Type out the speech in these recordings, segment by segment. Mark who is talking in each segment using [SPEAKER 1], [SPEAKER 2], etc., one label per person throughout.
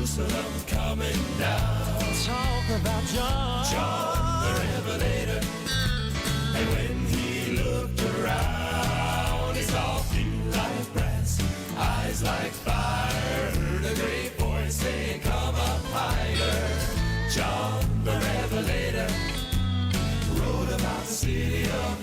[SPEAKER 1] Jerusalem coming down.
[SPEAKER 2] Talk about
[SPEAKER 1] John the Revelator. And when he looked around, he saw feet like brass, eyes like fire, heard a great voice saying, come up higher. John the Revelator wrote about the city of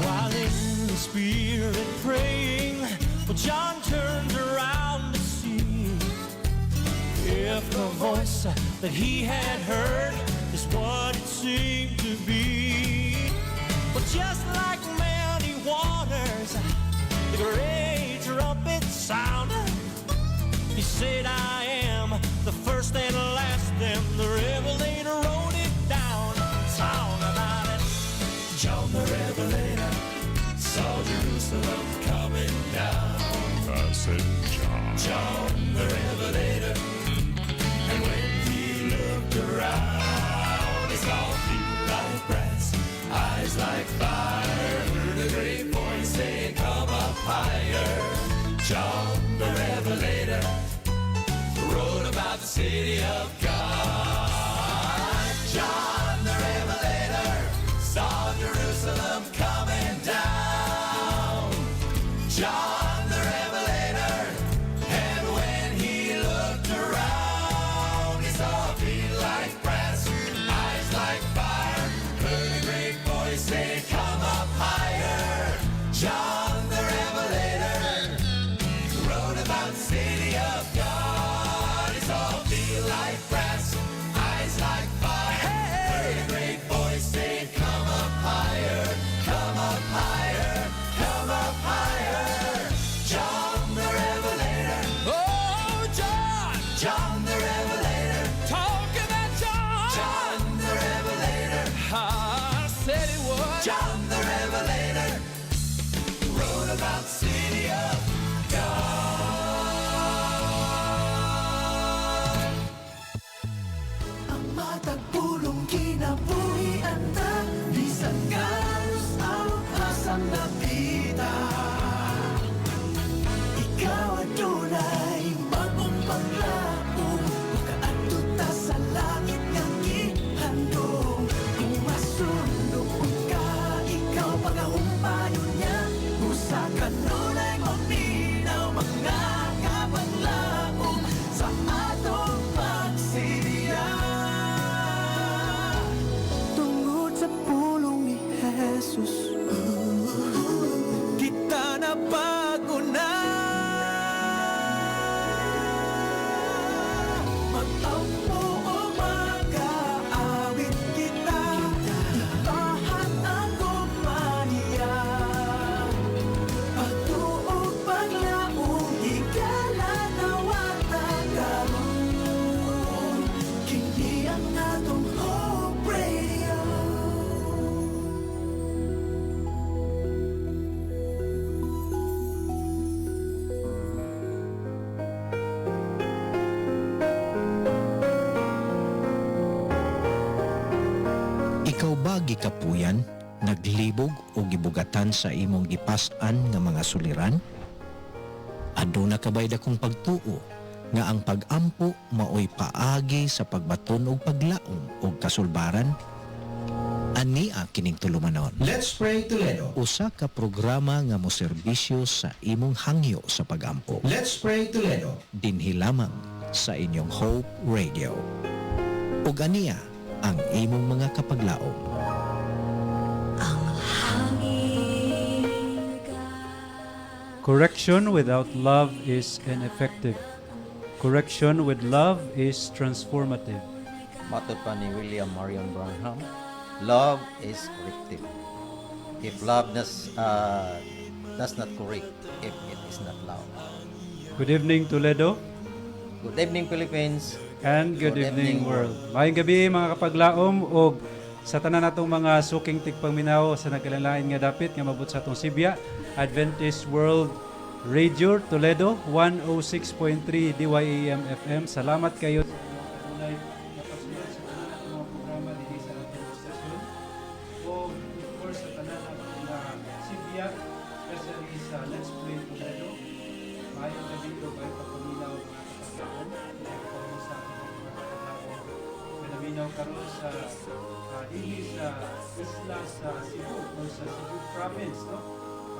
[SPEAKER 2] while in the spirit praying. Well, John turned around to see if the voice that he had heard is what it seemed to be. But just like many waters, the great trumpet sounded. He said, I am the first and last, and the Revelator wrote it down. Talk about it.
[SPEAKER 1] John the Revelator saw Jerusalem coming down. I said, John the Revelator. And when he looked around, he saw feet like brass, eyes like fire, heard a great voice saying, come up higher. John the Revelator wrote about the city of God. John the Revelator saw Jerusalem coming down. John the Revelator, and when he looked around, he saw feet like brass, eyes like fire, heard a great voice say, come up higher. John the Revelator wrote about the city of God. He saw feet like brass, eyes like fire, heard a great voice say, come up higher, come up higher, come up higher. John the Revelator,
[SPEAKER 2] Oh, John!
[SPEAKER 1] John the Revelator,
[SPEAKER 2] Talk about John!
[SPEAKER 1] John the Revelator,
[SPEAKER 2] I said it was.
[SPEAKER 1] John the Revelator wrote about the city of God.
[SPEAKER 3] Ang matagpulong kinabuhian na bisan galos ang asang napita. Ikaw adunay bagong paglaong, makaadto ta sa langit nga gihandong. Kung masunuod ka, ikaw pagahumpayon niya. Usa ka nunay maminaw, mga kabanglaong sa atong pagsidiya. Tungod sa pulong ni Jesus, kita na bago na. Magtampo o mag-aawit kita, ipahan ang kumaniya. Pagtuog paglaong, higala na watagaroon. Kini ang atong Hope Radio.
[SPEAKER 4] Ikaw ba gikapuyan, naglibog o gibugatan sa imong gipas-an nga mga suliran? Aduna kabay dakong pagtuo nga ang pag-ampo maoy paagi sa pagbaton og paglaom og kasulbaran? Ania kining tulumanon.
[SPEAKER 5] Let's pray Toledo.
[SPEAKER 4] Usa ka programa nga moserbisyo sa imong hangyo sa pag-ampo.
[SPEAKER 5] Let's pray Toledo.
[SPEAKER 4] Dinhi lamang sa inyong Hope Radio. Ug ania ang imong mga kapaglaom.
[SPEAKER 6] Correction without love is ineffective. Correction with love is transformative.
[SPEAKER 7] Matod pa ni William Marion Branham, love is corrective. If love does not correct, if it is not love.
[SPEAKER 6] Good evening, Toledo.
[SPEAKER 7] Good evening, Philippines.
[SPEAKER 6] And good evening, world. Maayong gabi mga kapaglaom o sa tanan natong mga suking tigpangminaw sa nagkalain nga dapit nga mabot sa atong Sibya, Adventist World Radio Toledo 106.3 DYAM FM. Salamat kayo sa kanunay na pagsunod sa tanan natong mga programa dinhi sa ating stasyon. O of course sa tanan natong Sibya, especially sa Let's Pray Toledo. Mayong gabi o kayo pagpaminaw mga kapaglaon. Pinagpapalong sa ating mga kapaglaon. Pinaminaw karon sa dili sa isla sa Cebu o sa Cebu province. No?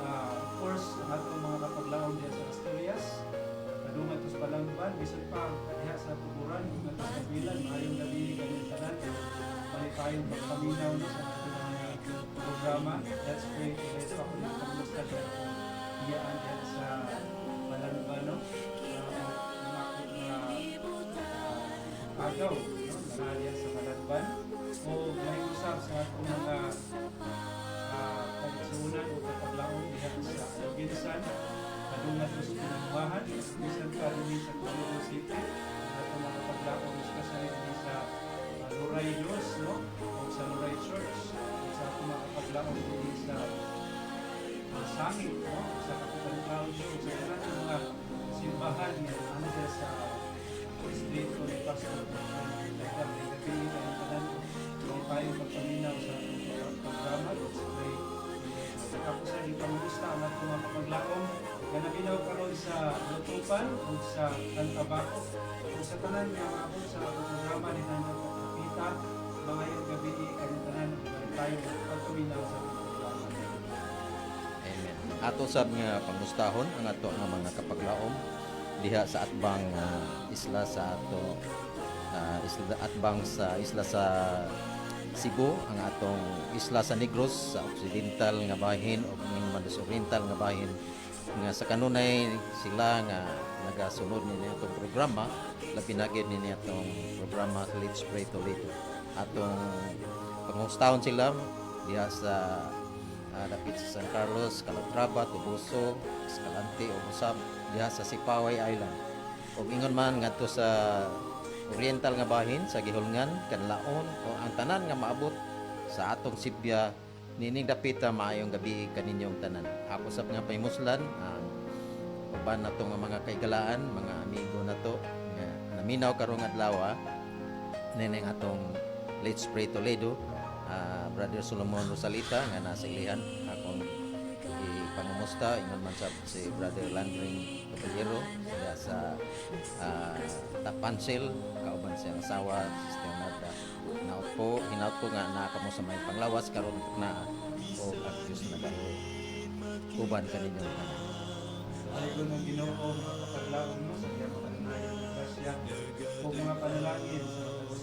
[SPEAKER 6] Of course, ang atong mga kapaglaon diya sa Asturias. Kadungan ito sa Balangban, bisan pa diha sa Tuburan, at sa Kabilan, mayong gabi kanyang tanan. May tayong pagpaminaw no, sa ating mga programa. Let's Pray Toledo. Ako yung kamusta dyan. Iyaan dyan sa Balangban, no? Ang ako na agaw, no? Nangalya sa Balangban. O may usap sa atong mga pagsunan o kapaglaon diha sa Alginsan. Kadungan ito sa pinangwahan. Bisan pa rin sa Toledo City. Ang atong mga kapaglaon, especially din sa Luray Diyos, no? O sa Luray Church. Sa atong mga kapaglaon din sa Sangit, no? Sa Kapitan Claudio, sa kanan ng mga simbahan na under sa distrito ni Pastor. Dapat may gabi ang kanan. May tayong pagpaminaw sa atong programa. Let's pray. Tapos sa rin pamusta ang atong mga kapaglaon. Ganabinaw karon sa Lutupan o sa Cantabaco. O sa tanan nga maabot sa atong programa ni Nana Kapita. Ngayong gabi kanyang tanan. May tayong pagpaminaw sa atong programa.
[SPEAKER 7] Amen. Ato sab nga pangustahon ang ato nga mga kapaglaom diha sa atbang isla sa ato isla atbang sa isla sa Cebu, ang atong isla sa Negros sa occidental nga bahin o man sa oriental nga bahin nga sa kanunay sila nga nagasunod ni atong programa labi na gyud ni atong programa Let's Pray Toledo. Atong pangustahon sila diha sa dapit sa San Carlos, Calatrava, Tubuso, Escalante o usab diha sa Sipaway Island. Ug ingon man ngadto sa oriental nga bahin sa Gihulngan, Kanlaon o ang tanan nga maabot sa atong Sibya nining dapita maayong gabi kaninyong tanan. Ako sab nga paymuslan ang uban nato nga mga kaigalaan, mga amigo nato nga naminaw karong adlaw nining atong Let's Pray Toledo. Brother Solomon Rosalita nga nasa ilihan akong ipangumusta ingon man sab si Brother Landring Caballero diya sa Tapancil kauban siyang asawa Sister Nada. Hinaut po nga nakamo sa may panglawas karon na o ang Diyos nagao uban kaninyo tanan.
[SPEAKER 6] Aligon ng Ginoo mga kapaglaon mo sa iyang pananayon ng grasya o mga panalangin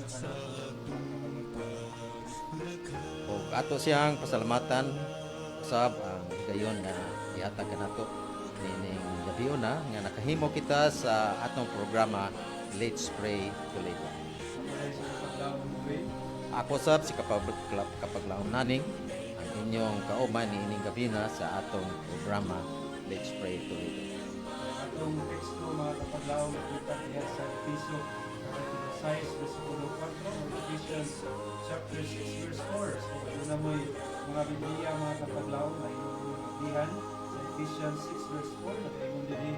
[SPEAKER 6] sa mga kanang
[SPEAKER 7] O ato siyang pasalamatan sab ang gayon nga ihatag kanato nining gabi na nga nakahimo kita sa atong programa Let's Pray Toledo.
[SPEAKER 6] Sa kapaglaon mo rin.
[SPEAKER 7] Ako sab si kapaglaom naning ang inyong kauban niining gabi na sa atong programa Let's Pray Toledo.
[SPEAKER 6] Atong teksto mga kapaglaon kita diha sa Episo kapitulo 6 versikulo 4 o Ephesians chapter 6 verse 4. So na mo'y mga Biblia mga kapaglaon na inyong mabihan sa Ephesians 6 verse 4 na kayo din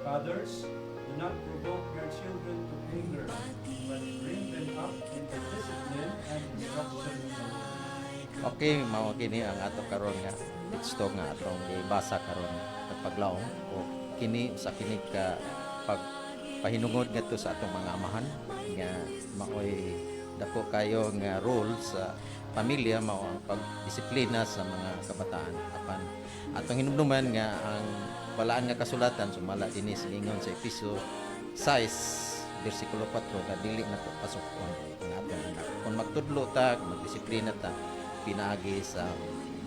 [SPEAKER 6] Fathers, do not provoke your children to anger, but bring them up into discipline and instruction.
[SPEAKER 7] Okay, mao kini ang ato karon nga teksto nga atong gibasa karon kapaglaom o kini sa kini ka pagpahinungod ngadto sa atong mga amahan nga maoy dako kayo nga role sa pamilya mao ang pagdisiplina sa mga kabataan apan atong hinumduman nga ang balaan nga kasulatan sumala dinhi silingon sa Episo 6 bersikulo 4 nga dili nato pasukon ang atong anak kun magtudlo ta magdisiplina ta pinaagi sa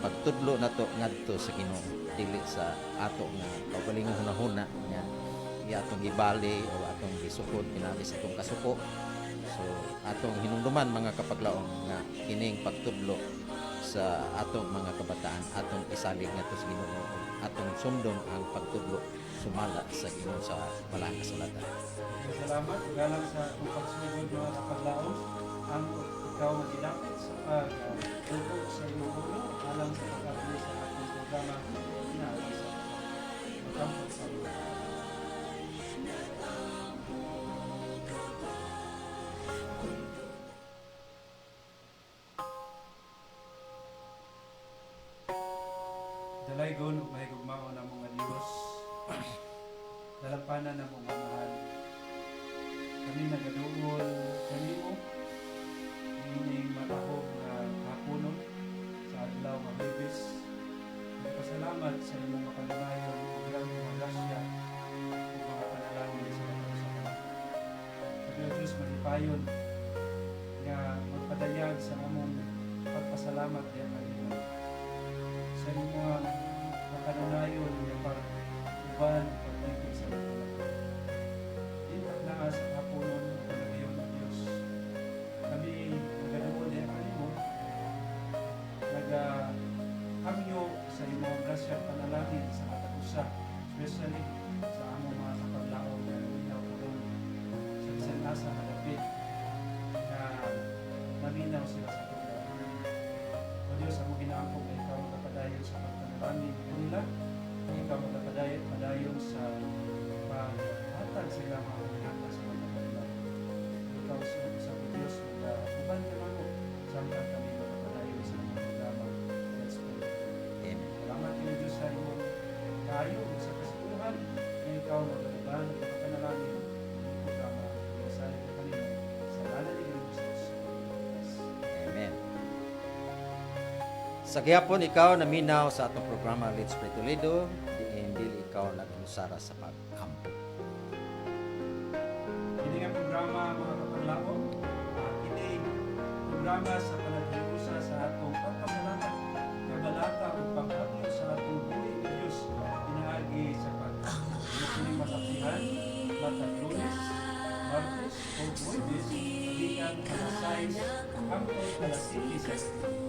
[SPEAKER 7] pagtudlo nato ngadto sa Ginoo dili sa ato nga kaugalingong hunahuna nga atong gibali o atong gisukod pinaagi sa atong kasuko. So atong hinumduman mga kapaglaom nga kining pagtudlo sa atong mga kabataan atong isalig ngadto sa Ginoo atong sundon ang pagtudlo sumala sa Ginoo sa balang kasulatan.
[SPEAKER 6] Salamat galang sa atong pagsugod mga kapaglaom ang ikaw nga gidapit sa pagtudlo sa iyong ulo alang sa pagkabili sa atong programa na sa pagkampot sa iyo. Dalaygon ug mahigugmao na mga Dios. Dalampanan na mga mahal. Kami nagaduol kanimo ining matahog na hapunon sa adlaw nga Huwebes. Nagpasalamat sa imong makalinayon ug ilang mga grasya ug mga panalangin sa mga sa kanila. Kaya Diyos manipayon nga magpadayag sa among pagpasalamat diya kanila. Sa imong mga makalinayon nga pag-uban pag-ibig sa mga na sa hapunon o nagayon ng Diyos. Kami nagaduol diya kanimo nagahangyo sa imong grasya panalangin sa katapusa, especially sa among mga kapaglaom na naminaw karon sa bisan asa nga dapit na naminaw sila sa tuwa. O Diyos, ang ginaangkog na ikaw magpadayon sa pagpanalangin kanila, ikaw magpadayon sa paghatag sa ilang mga pinaka sa mga kapaglaom. Ikaw sa Diyos, uban ka na mo samtang kami magpadayon sa mga programa. Let's pray.
[SPEAKER 7] Amen.
[SPEAKER 6] Salamat kayo Diyos sa iyong kayo sa kasiguruhan na ikaw magaliban ng mga panalangin ng programa. Masalit ka kanino sa ngalan ni Jesus.
[SPEAKER 7] Amen. Sa gihapon ikaw naminaw sa atong programa Let's Pray Toledo, dili ikaw nag-usara sa pag-ampo.
[SPEAKER 6] Kini nga programa mga kapaglaom, kini programa sa panaghiusa sa atong pagpasalamat, kabalaka ug pag-agyo sa atong buhi ni Dios pinaagi sa kini masaksihan latag Lunes, Martes o Huwebes gikan alas 6 hangtod alas 7 sa gabi.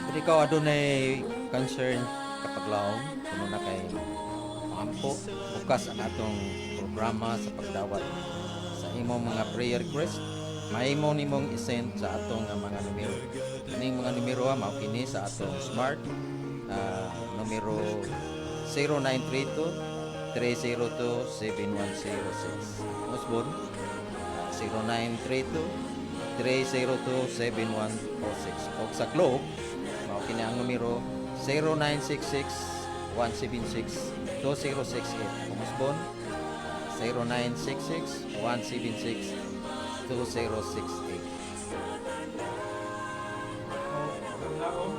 [SPEAKER 7] Kung ikaw adunay concern kapaglaom, kuno na kay ampo, bukas ang atong programa sa pagdawat sa imong mga prayer request. Mahimo nimong isend sa atong mga numero. Kining mga numero mao kini sa atong smart numero 0932 302 7106. Musbon 0932 302 7106. O sa Globe mao kini ang numero 0966 176 2068. Musbon 0966 176 2068.
[SPEAKER 6] Kapaglaom,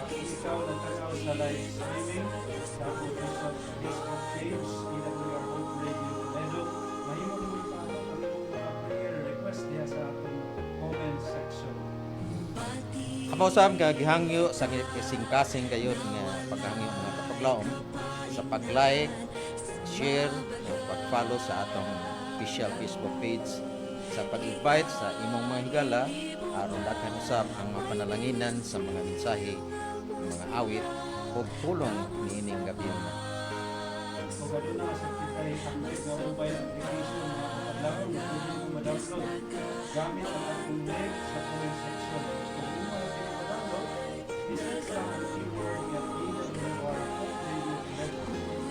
[SPEAKER 6] ikaw nagtanaw sa live streaming sa atong Facebook page, EWR Hope Radio Toledo. Mahimo mo ipaalam ang imong mga prayer request diya sa atong comment section.
[SPEAKER 7] Amo sab nga gihangyo sa kasing-kasing kayod nga paghangyo mga kapaglaom sa pag-like, share, o pag-follow sa atong official Facebook page, sa pag-invite sa imong mga higala aron daghan usab ang mga panalanginan sa mga mensahe, mga awit o tulong niining gabi.
[SPEAKER 6] Kung aduna sa kitay Android nga mobile application mga kapaglaom, pwede mo ma-download gamit ang atong link sa comment section. Kung hindi mo natin ma-download, i-search lang ang keyword nga EWR Hope Radio Toledo.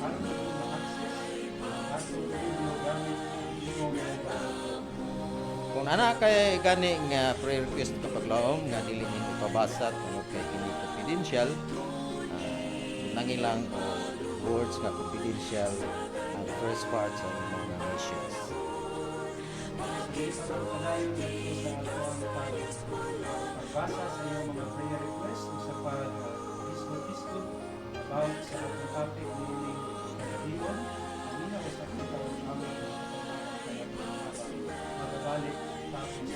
[SPEAKER 6] Ano na yung ma-access ang atong radio gamit imong mobile.
[SPEAKER 7] Kung ana kay gani nga prayer request kapaglaom nga dili ninyo ipabasa tungod kay kini confidential, nangilang o words nga confidential ang first part sa imong mga missions.
[SPEAKER 6] Sige, sa pagpadayon dito sa atong pagbasa sa iyong mga prayer request o sa pag-isgot-isgot about sa atong topic ni ining kagabion. Kanina ko sa kita ang aming magabalik topic sa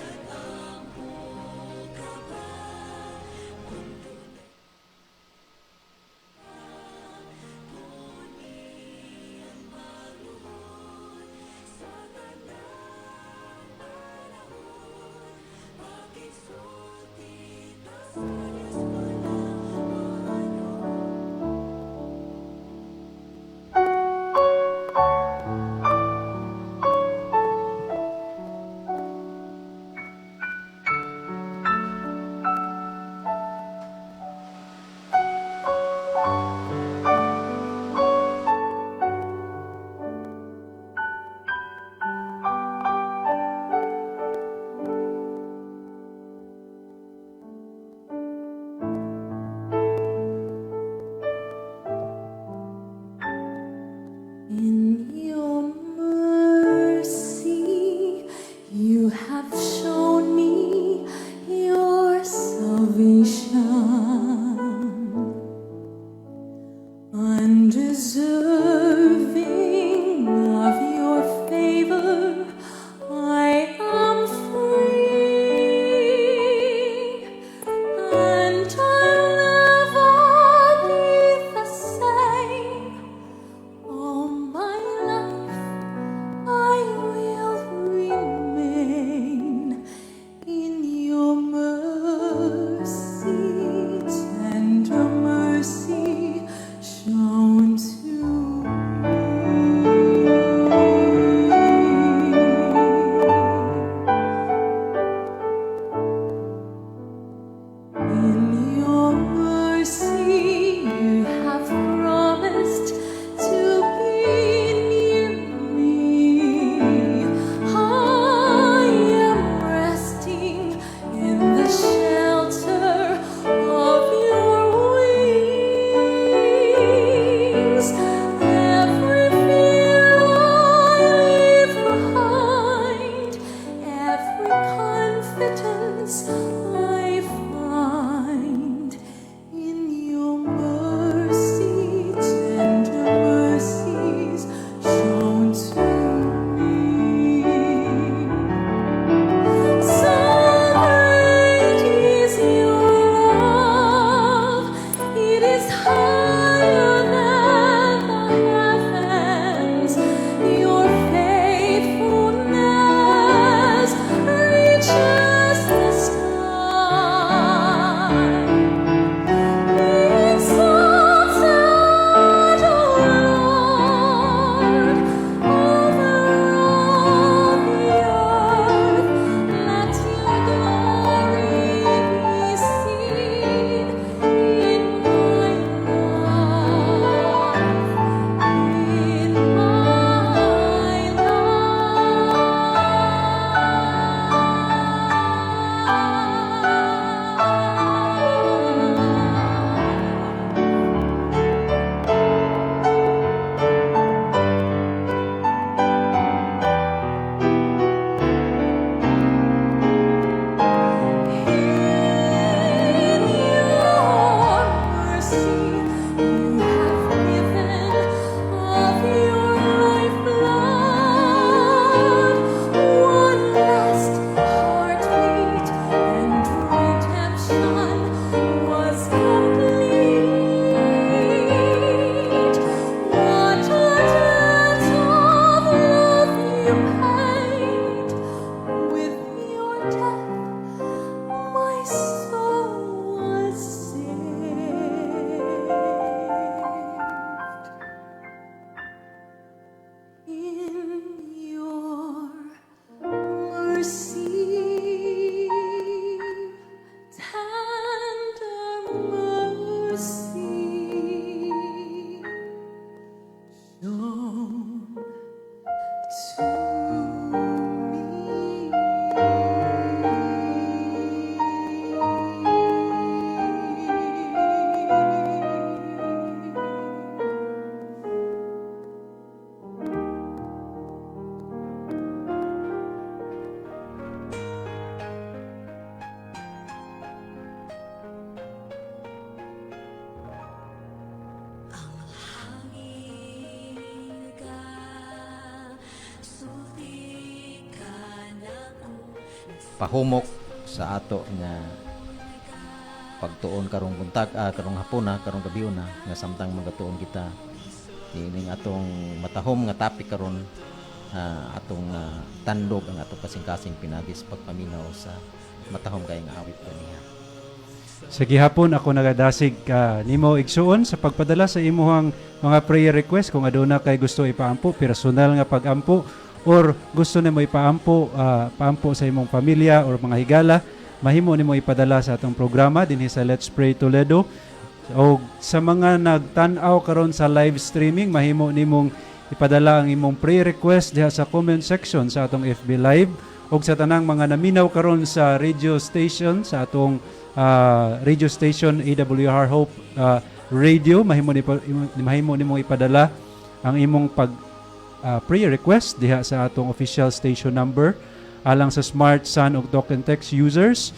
[SPEAKER 8] Deserving of your favor, I am free, and I'll never be the same. All my life I will remain in your mercy, tender mercy shown to me. In your mercy, you have promised to be near me. I am resting in the shelter of your wings. Every fear I leave behind, every confidence I find in your mercy, tender mercies shown to me. So great is your love, it is higher than the heavens. Your faithfulness reaches the sky. Be exalted, O Lord, over all the earth. Let your glory be seen in my life, in my life. In your mercy, you have given of your lifeblood one last heartbeat, and redemption was complete. What a debt of love you paid! With your death, my soul was saved. In your mercy, tender mercy shown
[SPEAKER 7] Pahumok sa ato nga pagtuon karong buntag karong hapuna karong gabiuna nga samtang magatuon kita ining atong matahom nga topic karon atong tandog ang atong kasing-kasing pinagis pagpaminaw sa matahom kay nga awit kaniya.
[SPEAKER 6] Sa gihapon ako nagadasig nimo igsuon sa pagpadala sa imuhang mga prayer request kung aduna kay gusto ipaampo personal nga pagampo or gusto nimo ipaampo paampo sa imong pamilya or mga higala, mahimo nimo ipadala sa atong programa dinhi sa Let's Pray Toledo. O sa mga nagtan-aw karon sa live streaming, mahimo nimong ipadala ang imong prayer request diha sa comment section sa atong FB Live o sa tanang mga naminaw karon sa radio station sa atong radio station AWR Hope Radio, mahimo nimong ipadala ang imong prayer request diha sa atong official station number alang sa Smart, Sun ug Talk and Text users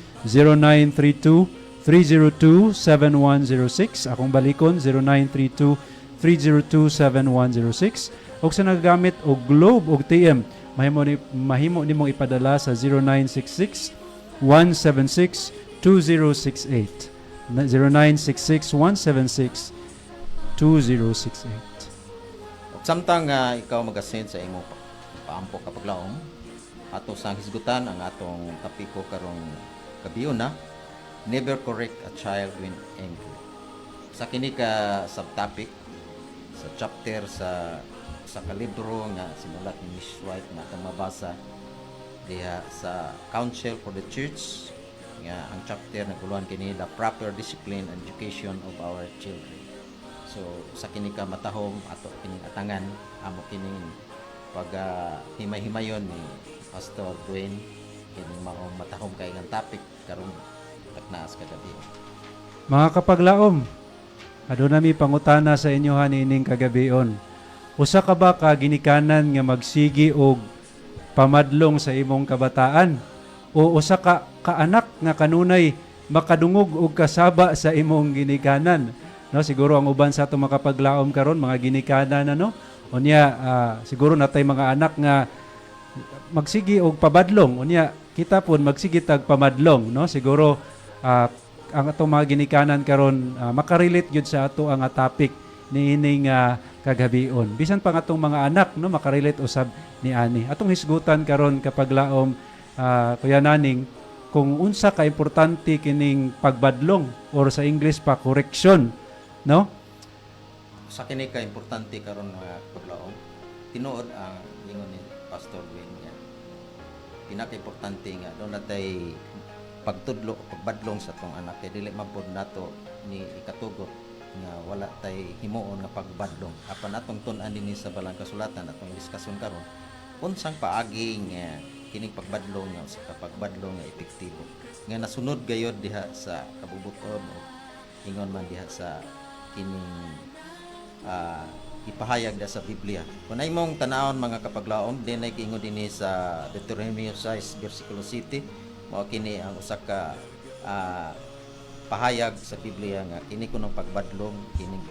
[SPEAKER 6] 0932-302-7106. Akong balikon 0932 0917-302-7106 o sa nagagamit o Globe o TM mahimo nimong ipadala sa 0966-176-2068 0966-176-2068.
[SPEAKER 7] Samtang ikaw mag-ascend sa imong paampo kapaglaom, ato sang hisgutan ang atong tapiko karong gabiyon na, never correct a child when angry. Sa kini ka subtopic sa chapter sa kalibro nga simulat ni Miss White na atong mabasa diha sa Counsel for the Church nga ang chapter naguluhan kini the proper discipline and education of our children. So sa kini ka matahom ato kining atangan amo kining pag himay-himayon ni Pastor Dwayne kini maong matahom kay nga topic karong taknaas kagabi.
[SPEAKER 6] Mga kapaglaom, aduna mi pangutana sa inyo hanining kagabion. Usa ka ba ka ginikanan nga magsigi og pamadlong sa imong kabataan o usa ka kaanak nga kanunay makadungog og kasaba sa imong ginikanan? No, siguro ang uban sa ato makapaglaom karon mga ginikanan ano. Unya siguro natay mga anak nga magsigi og pabadlong. Unya kita pon magsigi tag pamadlong, no? Siguro ang atong mga ginikanan karon makarelate gyud sa ato ang topic niining kagabion. Bisan pa nga atong mga anak no makarelate usab ni ani. Atong hisgutan karon kapag laom Kuya Naning kung unsa ka importante kining pagbadlong or sa English pa correction, no?
[SPEAKER 7] Sa kini ka importante karon nga paglaom tinuod ang lingon ni Pastor Wayne nga pinaka-importante nga do natay pagtudlo pagbadlong sa tong anak kay dili mabod nato ni ikatugot nga wala tay himuon nga pagbadlong apan atong tun-an dinhi sa balang kasulatan atong diskusyon karon unsang paagi nga kining pagbadlong nga sa pagbadlong nga epektibo nga nasunod gayod diha sa kabubuton o ingon man diha sa kining ipahayag da sa Biblia. Kung ay mong tanawon mga kapaglaom, din ay kiingon dinhi sa Deuteronomy 6 versikulo 7, mao kini ang usa ka pahayag sa Biblia nga kini kunong pagbadlong, kining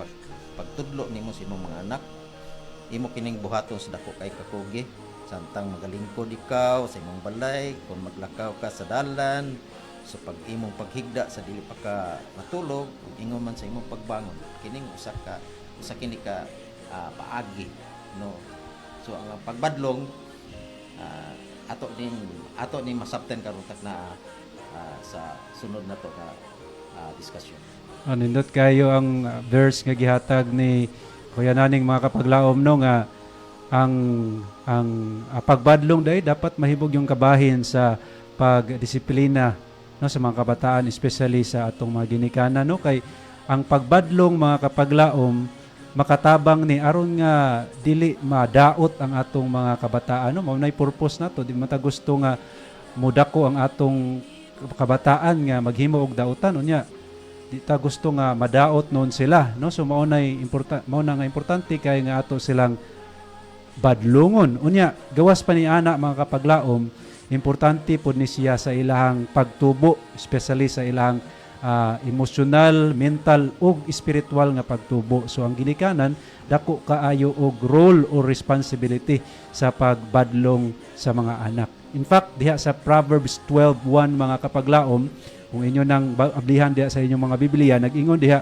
[SPEAKER 7] pagtudlo nimo sa imong mga anak, imo kining buhaton sa dako kay kakugi, samtang magalingkod ikaw sa imong balay, kung maglakaw ka sa dalan, so pag imong paghigda sa dili pa ka matulog, kung ingon man sa imong pagbangon, kining usa kini ka paagi, no. So ang pagbadlong ato din masabtan karon tak na sa sunod na to ka diskusyon.
[SPEAKER 6] Nindot kayo ang verse nga gihatag ni Kuya Naning mga kapaglaom no nga ang pagbadlong day dapat mahibog yung kabahin sa pagdisiplina no sa mga kabataan, especially sa atong mga ginikanan no kay ang pagbadlong mga kapaglaom makatabang ni aron nga dili madaot ang atong mga kabataan no mao nay purpose nato di man ta gusto nga mudako ang atong kabataan nga maghimo og daotan unya di ta gusto nga madaot noon sila no so mao na nga importante kay nga ato silang badlongon unya gawas pa ni ana mga kapaglaom importante pud ni siya sa ilahang pagtubo especially sa ilahang emotional, mental ug spiritual nga pagtubo. So ang ginikanan dako kaayo og role or responsibility sa pagbadlong sa mga anak. In fact, diha sa Proverbs 12:1 mga kapaglaom, kung inyo nang ablihan diha sa inyong mga Biblia, nag-ingon diha,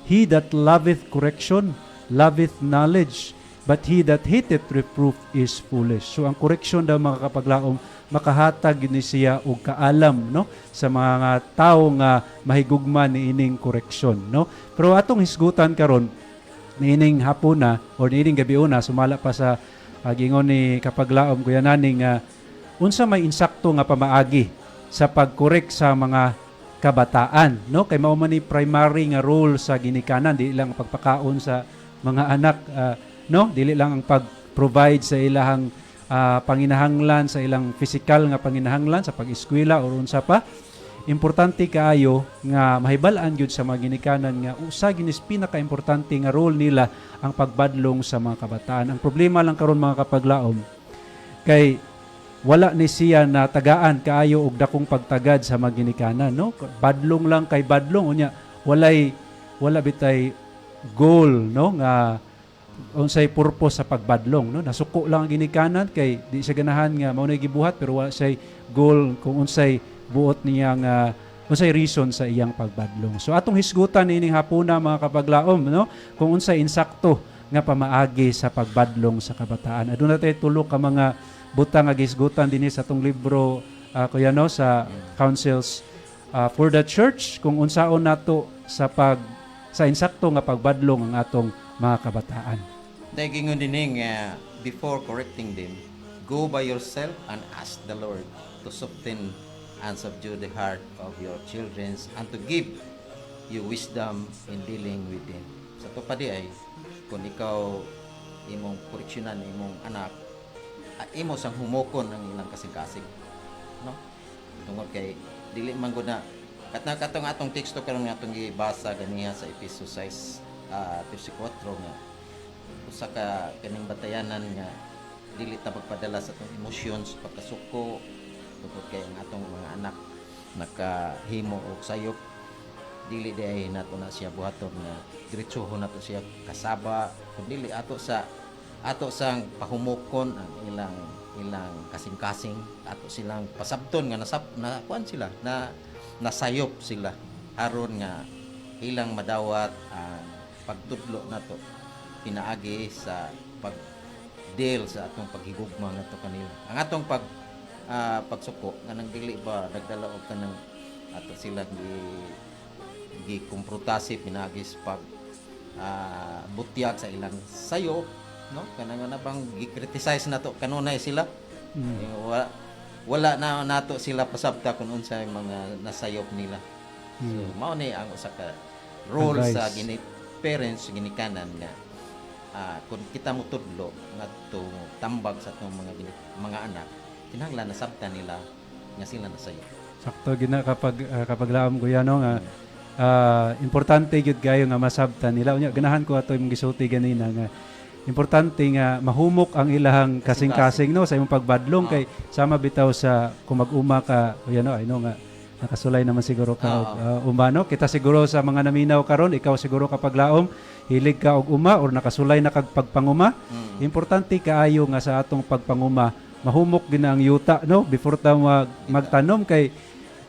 [SPEAKER 6] "He that loveth correction loveth knowledge, but he that hateth reproof is foolish." So ang correction daw mga kapaglaom makahatag ni siya og kaalam no sa mga tawo nga mahigugma ni ining koreksyon no. Pero atong hisgutan karon niining hapuna or niining gabiuna sumala pa sa gingon ni kapaglaom Kuya Naning unsa may insakto nga pamaagi sa pagkorek sa mga kabataan no kay mao man ni primary nga role sa ginikanan dili lang pagpakaon sa mga anak no dili lang ang pag-provide sa ilahang panginahanglan sa ilang physical nga panginahanglan sa pag-eskwela o unsa pa. Importante kaayo nga mahibalaan gyud sa mga ginikanan nga usa ginis pinaka-importante nga role nila ang pagbadlong sa mga kabataan. Ang problema lang karon mga kapaglaom kay wala ni siya na tagaan kaayo og dakong pagtagad sa mga ginikanan no. Badlong lang kay badlong unya wala bitay goal no nga unsay purpose sa pagbadlong, no? Nasuko lang ang ginikanan kay di siya ganahan nga mao nay gibuhat pero wala say goal kung unsay buot niya nga unsay reason sa iyang pagbadlong. So atong hisgutan ining hapuna mga kapaglaom, no? Kung unsay insakto nga pamaagi sa pagbadlong sa kabataan. Aduna tay tulo ka mga butang nga gisgutan dinhi sa atong libro kuya no sa Counsels for the Church kung unsaon nato sa insakto nga pagbadlong ang atong mga kabataan.
[SPEAKER 7] Dahil gingon din before correcting them, go by yourself and ask the Lord to soften and subdue the heart of your children and to give you wisdom in dealing with them. Sa to pa di ay, kung ikaw imong koreksyonan imong anak, imo sang humokon ang ilang kasing-kasing. No? Tungod kay, dili man gud na, katong atong teksto karon nga atong gibasa ganiha sa Efeso 6, 34 nga, usa ka kaning batayanan nga dili ta magpadala sa atong emotions pagkasuko tungod kay ang atong mga anak nakahimo og sayop dili diay nato na siya buhaton nga diretsohon nato siya kasaba kundi ato sang pahumukon ang ilang kasing-kasing ato silang pasabton nga kuan sila na nasayop sila aron nga ilang madawat ang pagtudlo nato pinaagi sa pag-deal sa atong paghigugma nato kanila. Ang atong pagsuko nga nang dili ba nagdala og kanang ato sila gikomprutasi pinaagi sa butyag sa ilang sayo, no? Kanang na bang gi-criticize nato kanunay sila. Wala na nato sila pasabta kung unsay mga nasayop nila. So mao ni ang usa ka role
[SPEAKER 6] Advice.
[SPEAKER 7] sa parents ginikanan nga kung kita mo tudlo ngadto tambag sa atong mga anak kinahanglan nasabtan nila nga sila nasayo.
[SPEAKER 6] Sakto gina kapag laom ko yan, no, nga importante gyud kayo nga masabtan nila. Unya ganahan ko ato imong gisulti ganina nga importante nga mahumok ang ilahang kasing-kasing, no, sa imong pagbadlong kay sama bitaw sa kung mag-uma ka yan, no, ay no nga nakasulay naman siguro ka umano. Kita siguro sa mga naminaw karon, ikaw siguro kapag laom hilig ka og uma or nakasulay na kag pagpanguma. Importante kaayo nga sa atong pagpanguma mahumok gid ang yuta, no, before ta magtanom kay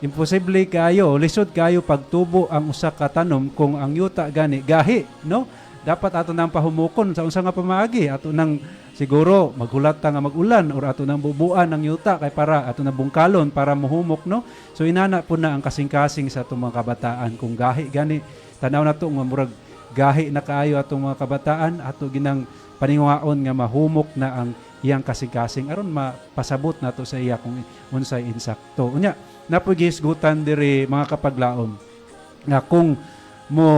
[SPEAKER 6] imposible kayo lisod kayo pagtubo ang usa ka tanom kung ang yuta gani gahi, no. Dapat ato nang pahumukon sa unsa nga pamaagi, ato nang siguro maghulat ta nga mag-ulan or ato nang bubuan ang yuta kay para ato nang bungkalon para mohumok, no. So inana po na ang kasing-kasing sa atong mga kabataan kung gahi gani tanaw nato nga murag gahi na kaayo atong mga kabataan ato ginang paninguhaon nga mahumok na ang iyang kasing-kasing aron mapasabot nato sa iya kung unsay insakto. Unya napoy gisgutan diri mga kapaglaom nga kung mo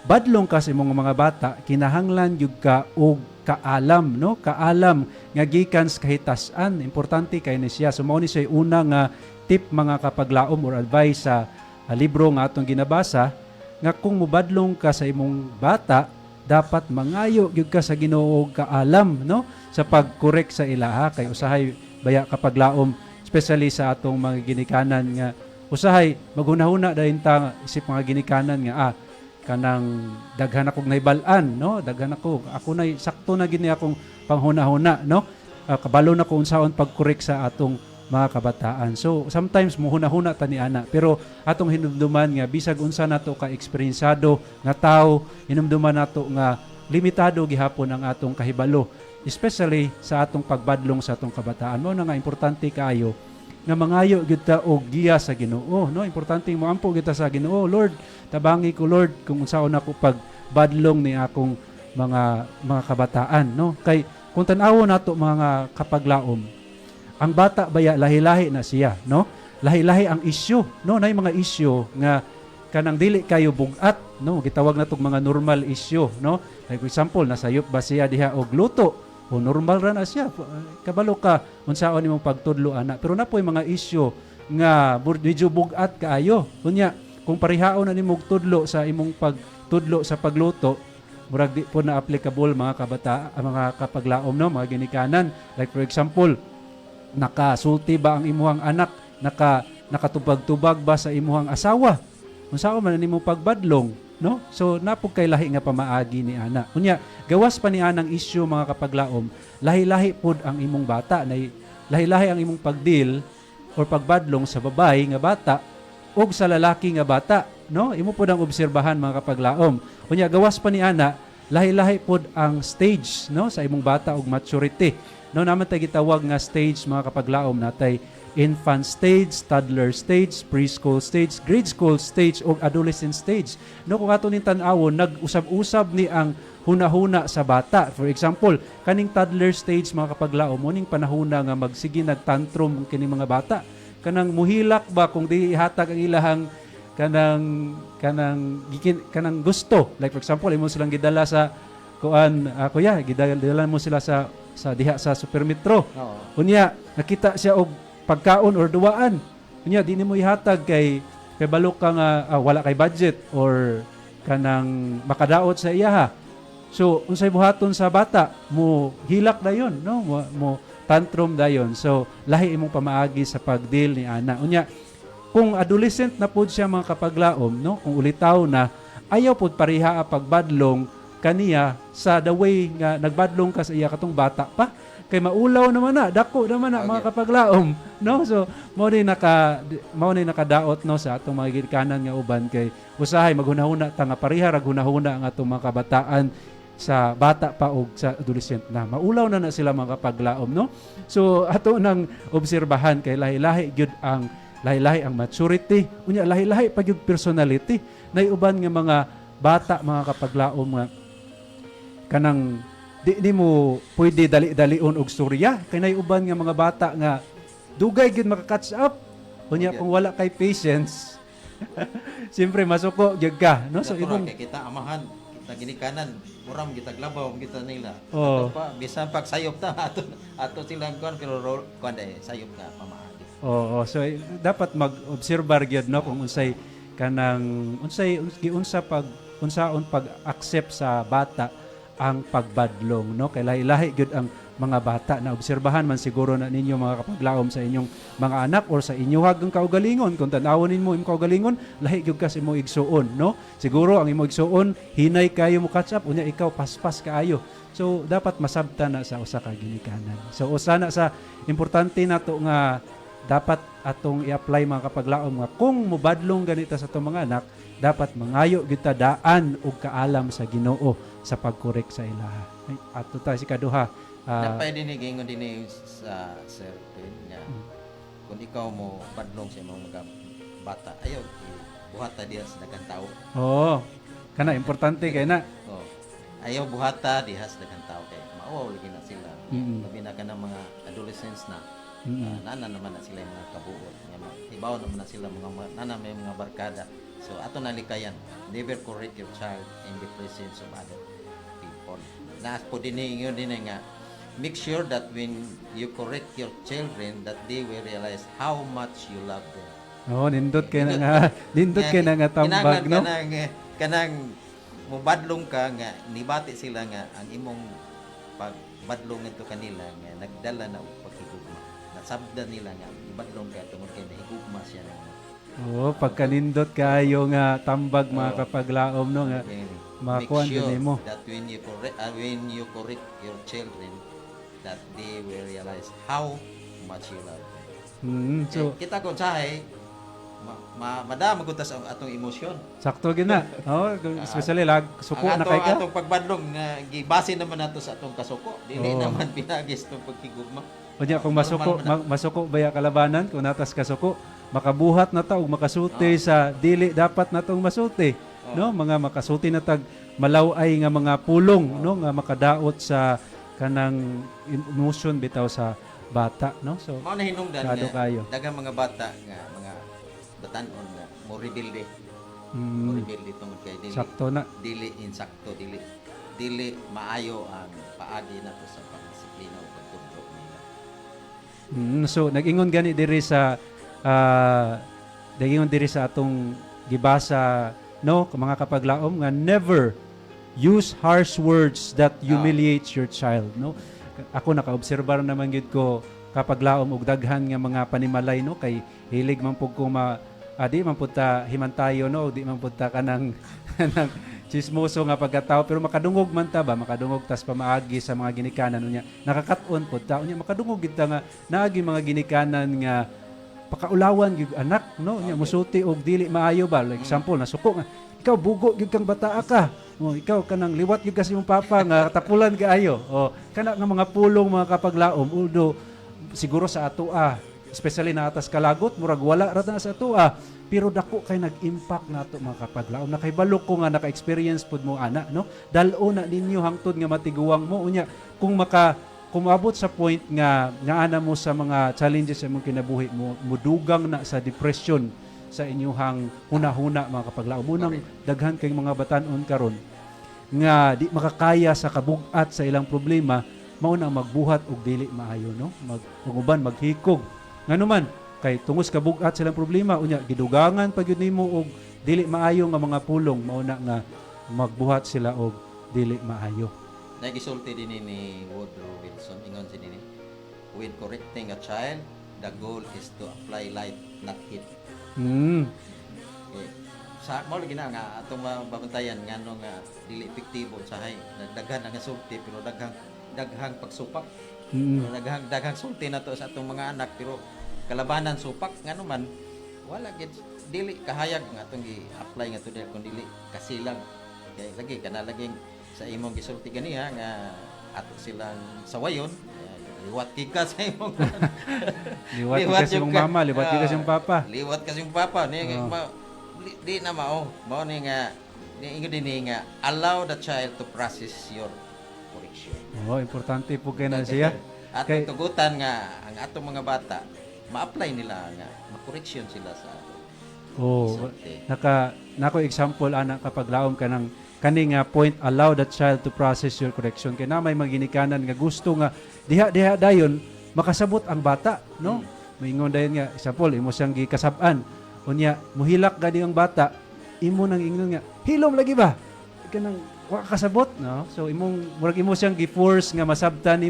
[SPEAKER 6] badlong ka sa imong mga bata kinahanglan gyud ka og kaalam, no, kaalam nga gikan sa kahitasan. Importante kay ni siya. So mao ni siya una nga tip mga kapaglaom or advice sa libro nga atong ginabasa nga kung mubadlong ka sa imong bata dapat mangayo gyud ka sa Ginoo og kaalam, no, sa pag-correct sa ilaha kay usahay baya kapaglaom especially sa atong mga ginikanan nga usahay maghunahuna dayon ta isip mga ginikanan nga kanang daghan akong naibal-an, no, daghan ako nay sakto na gini akong panghuna-huna, no, kabalo na ko unsaon pag-correct sa atong mga kabataan. So sometimes muhuna-huna ta ni ana pero atong hinumduman nga bisag unsa nato ka eksperyensado nga tawo hinumduman nato nga limitado gihapon ang atong kahibalo especially sa atong pagbadlong sa atong kabataan. Mao na nga importante kaayo nga mangayo gyud ta og giya sa Ginoo, no, importante moampo gyud ta sa Ginoo. Lord, tabangi ko Lord kung unsaon ako pagbadlong ni akong mga kabataan, no, kay kung tan-awo nato mga kapaglaom ang bata baya lahi-lahi na siya, no, lahi-lahi ang isyu, no, nay mga isyu nga kanang dili kayo bugat, no, gitawag natong mga normal isyu, no, like for example nasayop ba siya diha og luto o normal ra na siya kabalo ka unsaon imong pagtudlo ana pero napoy mga isyu nga medyo bugat kaayo unya kung parihaon na nimo tudlo sa imong pagtudlo sa pagluto murag di po na applicable mga mga kapaglaom, no, mga ginikanan. Like for example nakasulti ba ang imuhang anak, nakatubag-tubag ba sa imuhang asawa, unsaon man nimo pagbadlong, no? So napog kay lahi nga pamaagi ni ana. Unya gawas pa ni anang issue mga kapaglaom, lahi-lahi pod ang imong bata, lahi-lahi ang imong pagdeal or pagbadlong sa babae nga bata ug sa lalaki nga bata, no? Imo pod ang obserbahan mga kapaglaom. Unya gawas pa ni ana, lahi-lahi pod ang stage, no, sa imong bata ug maturity. No, naman tay gitawag nga stage mga kapaglaom natay infant stage, toddler stage, preschool stage, grade school stage ug adolescent stage. No, kung ato ning tan-awon, nag-usab-usab ni ang hunahuna sa bata. For example, kaning toddler stage mga kapaglaom, mo ning panahuna nga magsige nagtantrum kining mga bata. Kanang muhilak ba kung di ihatag ang ilahang kanang gusto. Like for example, imo silang gidala sa kuan, kuya, gidala mo sila sa diha sa Supermetro.
[SPEAKER 7] Oo.
[SPEAKER 6] Unya nakita siya og pagkaon or duwaan. Unya di nimo ihatag kay balok ka nga wala kay budget or kanang makadaot sa iya ha. So unsay buhaton sa bata mo hilak dayon, no? Mo tantrum dayon. So lahi imong pamaagi sa pagdeal ni ana. Unya kung adolescent na pod siya mga kapaglaom, no? Kung ulitaw na ayaw pod pareha pagbadlong kaniya sa the way nga nagbadlong ka sa iya katong bata pa kay maulaw naman na, dako naman na mga kapaglaom, no? So mao ni nakadaot no sa atong mga gidikanan nga uban kay usahay maghunahuna ta nga pareha ra hunahuna ang atong mga kabataan sa bata pa og sa adolescent na. Maulaw na sila mga kapaglaom, no? So ato nang obserbahan kay lahi-lahi gyud ang maturity, unya lahi-lahi pa gyud personality. Nay uban nga mga bata mga kapaglaom nga kanang di mo pwede dali-dalion og storya kay nay uban nga mga bata nga dugay gyud maka-catch up. Unya kung wala kay patience, siyempre masuko gyud ka, no? So
[SPEAKER 7] Pero
[SPEAKER 6] ibong
[SPEAKER 7] kay kita amahan, kita ginikanan, muram kita glabaw kita nila.
[SPEAKER 6] Oo.
[SPEAKER 7] Ato pa bisan pag sayop ta ato silang kuan pero kuan day sayop ka pamaagi.
[SPEAKER 6] Oo, so dapat mag-obserbar gyud no kung unsay unsaon pag-accept sa bata ang pagbadlong, no? Kay lahi-lahi gyud ang mga bata na obserbahan man siguro na ninyo mga kapaglaom sa inyong mga anak or sa inyo hagang kaugalingon. Kung tan-awon ninyo imong kaugalingon, lahi gyud ka sa imong igsuon, no? Siguro ang imong igsuon hinay kayo mo catch up, unya ikaw paspas kaayo. So dapat masabtan na sa usa ka ginikanan. So usa na sa importante nato nga dapat atong i-apply mga kapaglaom nga kung mubadlong ganita sa itong mga anak, dapat mangayo kita daan og kaalam sa Ginoo sa pagkorek sa ilaha. Ato ta si kaduha.
[SPEAKER 7] Napay dinig ingon dinhi sa Sir Twin nga kung ikaw mo badlong sa imong mga bata, ayaw buhata diha sa daghang tawo.
[SPEAKER 6] Oo. Kana importante kay na.
[SPEAKER 7] Oh. Ayaw buhata diha sa daghang tawo kay mao lagi na sila. Labi na ka ng mga adolescents na. Nana naman na sila yung mga kabuot. Ibaw naman na sila nana may mga barkada. So ato nalikayan, never correct your child in the presence of other people. Na po din nga make sure that when you correct your children that they will realize how much you love them.
[SPEAKER 6] Oo, nindot kay na nga tambag, no?
[SPEAKER 7] Kanang mubadlong ka nga nibati sila nga ang imong pagbadlong nito kanila nga nagdala na og paghigugma. Nasabdan nila nga ibadlong ka tungod kay nahigugma siya na.
[SPEAKER 6] Oo, pagkanindot kayo nga tambag mga kapaglaom, no? Nga makuan din mo.
[SPEAKER 7] That when you correct your children that they will realize how much you love them.
[SPEAKER 6] So
[SPEAKER 7] Kita kung sahay madama gutas ang atong emosyon.
[SPEAKER 6] sakto gina. Oh, especially suko na kay ka.
[SPEAKER 7] Atong pagbadlong na gibase naman nato sa atong kasuko. Dili naman pinagis tong pagkigugma.
[SPEAKER 6] Unya kung masuko baya kalabanan kung natas kasuko, makabuhat na ta og makasulti sa dili dapat natong masulti, no? Mga makasulti na tag malaway nga mga pulong, no? Nga makadaot sa kanang emotion bitaw sa bata, no? So
[SPEAKER 7] Mao na hinungdan
[SPEAKER 6] kado kayo.
[SPEAKER 7] daghang mga bata nga mga batan-on nga mo rebelde. Mo rebelde tungod kay
[SPEAKER 6] Sakto na.
[SPEAKER 7] dili insakto, dili maayo ang paagi nato sa pagdisiplina ug pagtudlo nila.
[SPEAKER 6] So nag-ingon gani diri sa atong gibasa, no, mga kapaglaom nga never use harsh words that humiliates your child, no? Ako nakaobserbar naman gid ko kapaglaom og daghan nga mga panimalay, no, kay hilig man pug ko di man punta himantayo no, di man punta ka ng ng chismoso nga pagkatao, pero makadungog man ta ba, makadungog tas pamaagi sa mga ginikanan unya. Nakakaton pud ta unya, makadungog gid ta nga naagi mga ginikanan nga pakaulawan gyud anak no, unya musulti og dili maayo ba. Like example, nasuko nga ikaw bugo gyud kang bataa ka. Oh, ikaw kanang liwat gyud kasi imong papa nga tapulan kaayo. Oh, kana nga mga pulong mga kapaglaom, although siguro sa atoa, especially na atas kalagot, murag wala ra na sa atoa, pero dako kay nag-impact nato mga kapaglaom. Nakahibalo ko nga naka-experience pud mo ana no. Dal-o na ninyo hangtod nga matiguang mo unya kung kumabot sa point nga ana mo sa mga challenges sa imong kinabuhi mo, mudugang na sa depression sa inyuhang hunahuna mga kapaglaom. Unang daghan kay mga batan-on karon nga di makakaya sa kabug-at sa ilang problema, mao na magbuhat og dili maayo no, uban maghikog nganuman kay tungos kabug-at sa ilang problema unya gidugangan pag yun nimo og dili maayo nga mga pulong, mao na nga magbuhat sila og dili maayo.
[SPEAKER 7] Nagisulti din ni Woodrow Wilson, ingon si din, when correcting a child, the goal is to apply light, not hit. Okay. Sa mo lagi na nga atong mabantayan ngano nga dili epektibo usahay nagdaghan ang sulti pero daghang pagsupak. Daghang sulti na to sa atong mga anak pero kalabanan supak ngano man wala gid dili kahayag nga atong gi-apply nga to kun dili kasilang. Kay lagi kana laging sa imong gisulti ganiha nga ato silang sawayon liwat ka sa imong
[SPEAKER 6] Liwat kasi yung mama, liwat kasi yung papa.
[SPEAKER 7] Liwat kasi yung papa ni di na mao ni nga ingon din nga allow the child to process your correction.
[SPEAKER 6] Oh, importante po kay na siya.
[SPEAKER 7] At
[SPEAKER 6] Kay-
[SPEAKER 7] tugutan nga ang atong mga bata ma-apply nila nga ma-correction sila sa ato.
[SPEAKER 6] Oh,
[SPEAKER 7] Isulti.
[SPEAKER 6] nako example ana kapaglaom ka ng kani nga point, allow the child to process your correction. Kaya na may maginikanan nga gusto nga diha dayon makasabot ang bata no. Moingon dayon nga example imo siyang gikasab-an unya muhilak gadi ang bata, imo nang ingnon nga hilom lagi ba kanang wa kasabot no. So murag imo siyang gi-force nga masabtan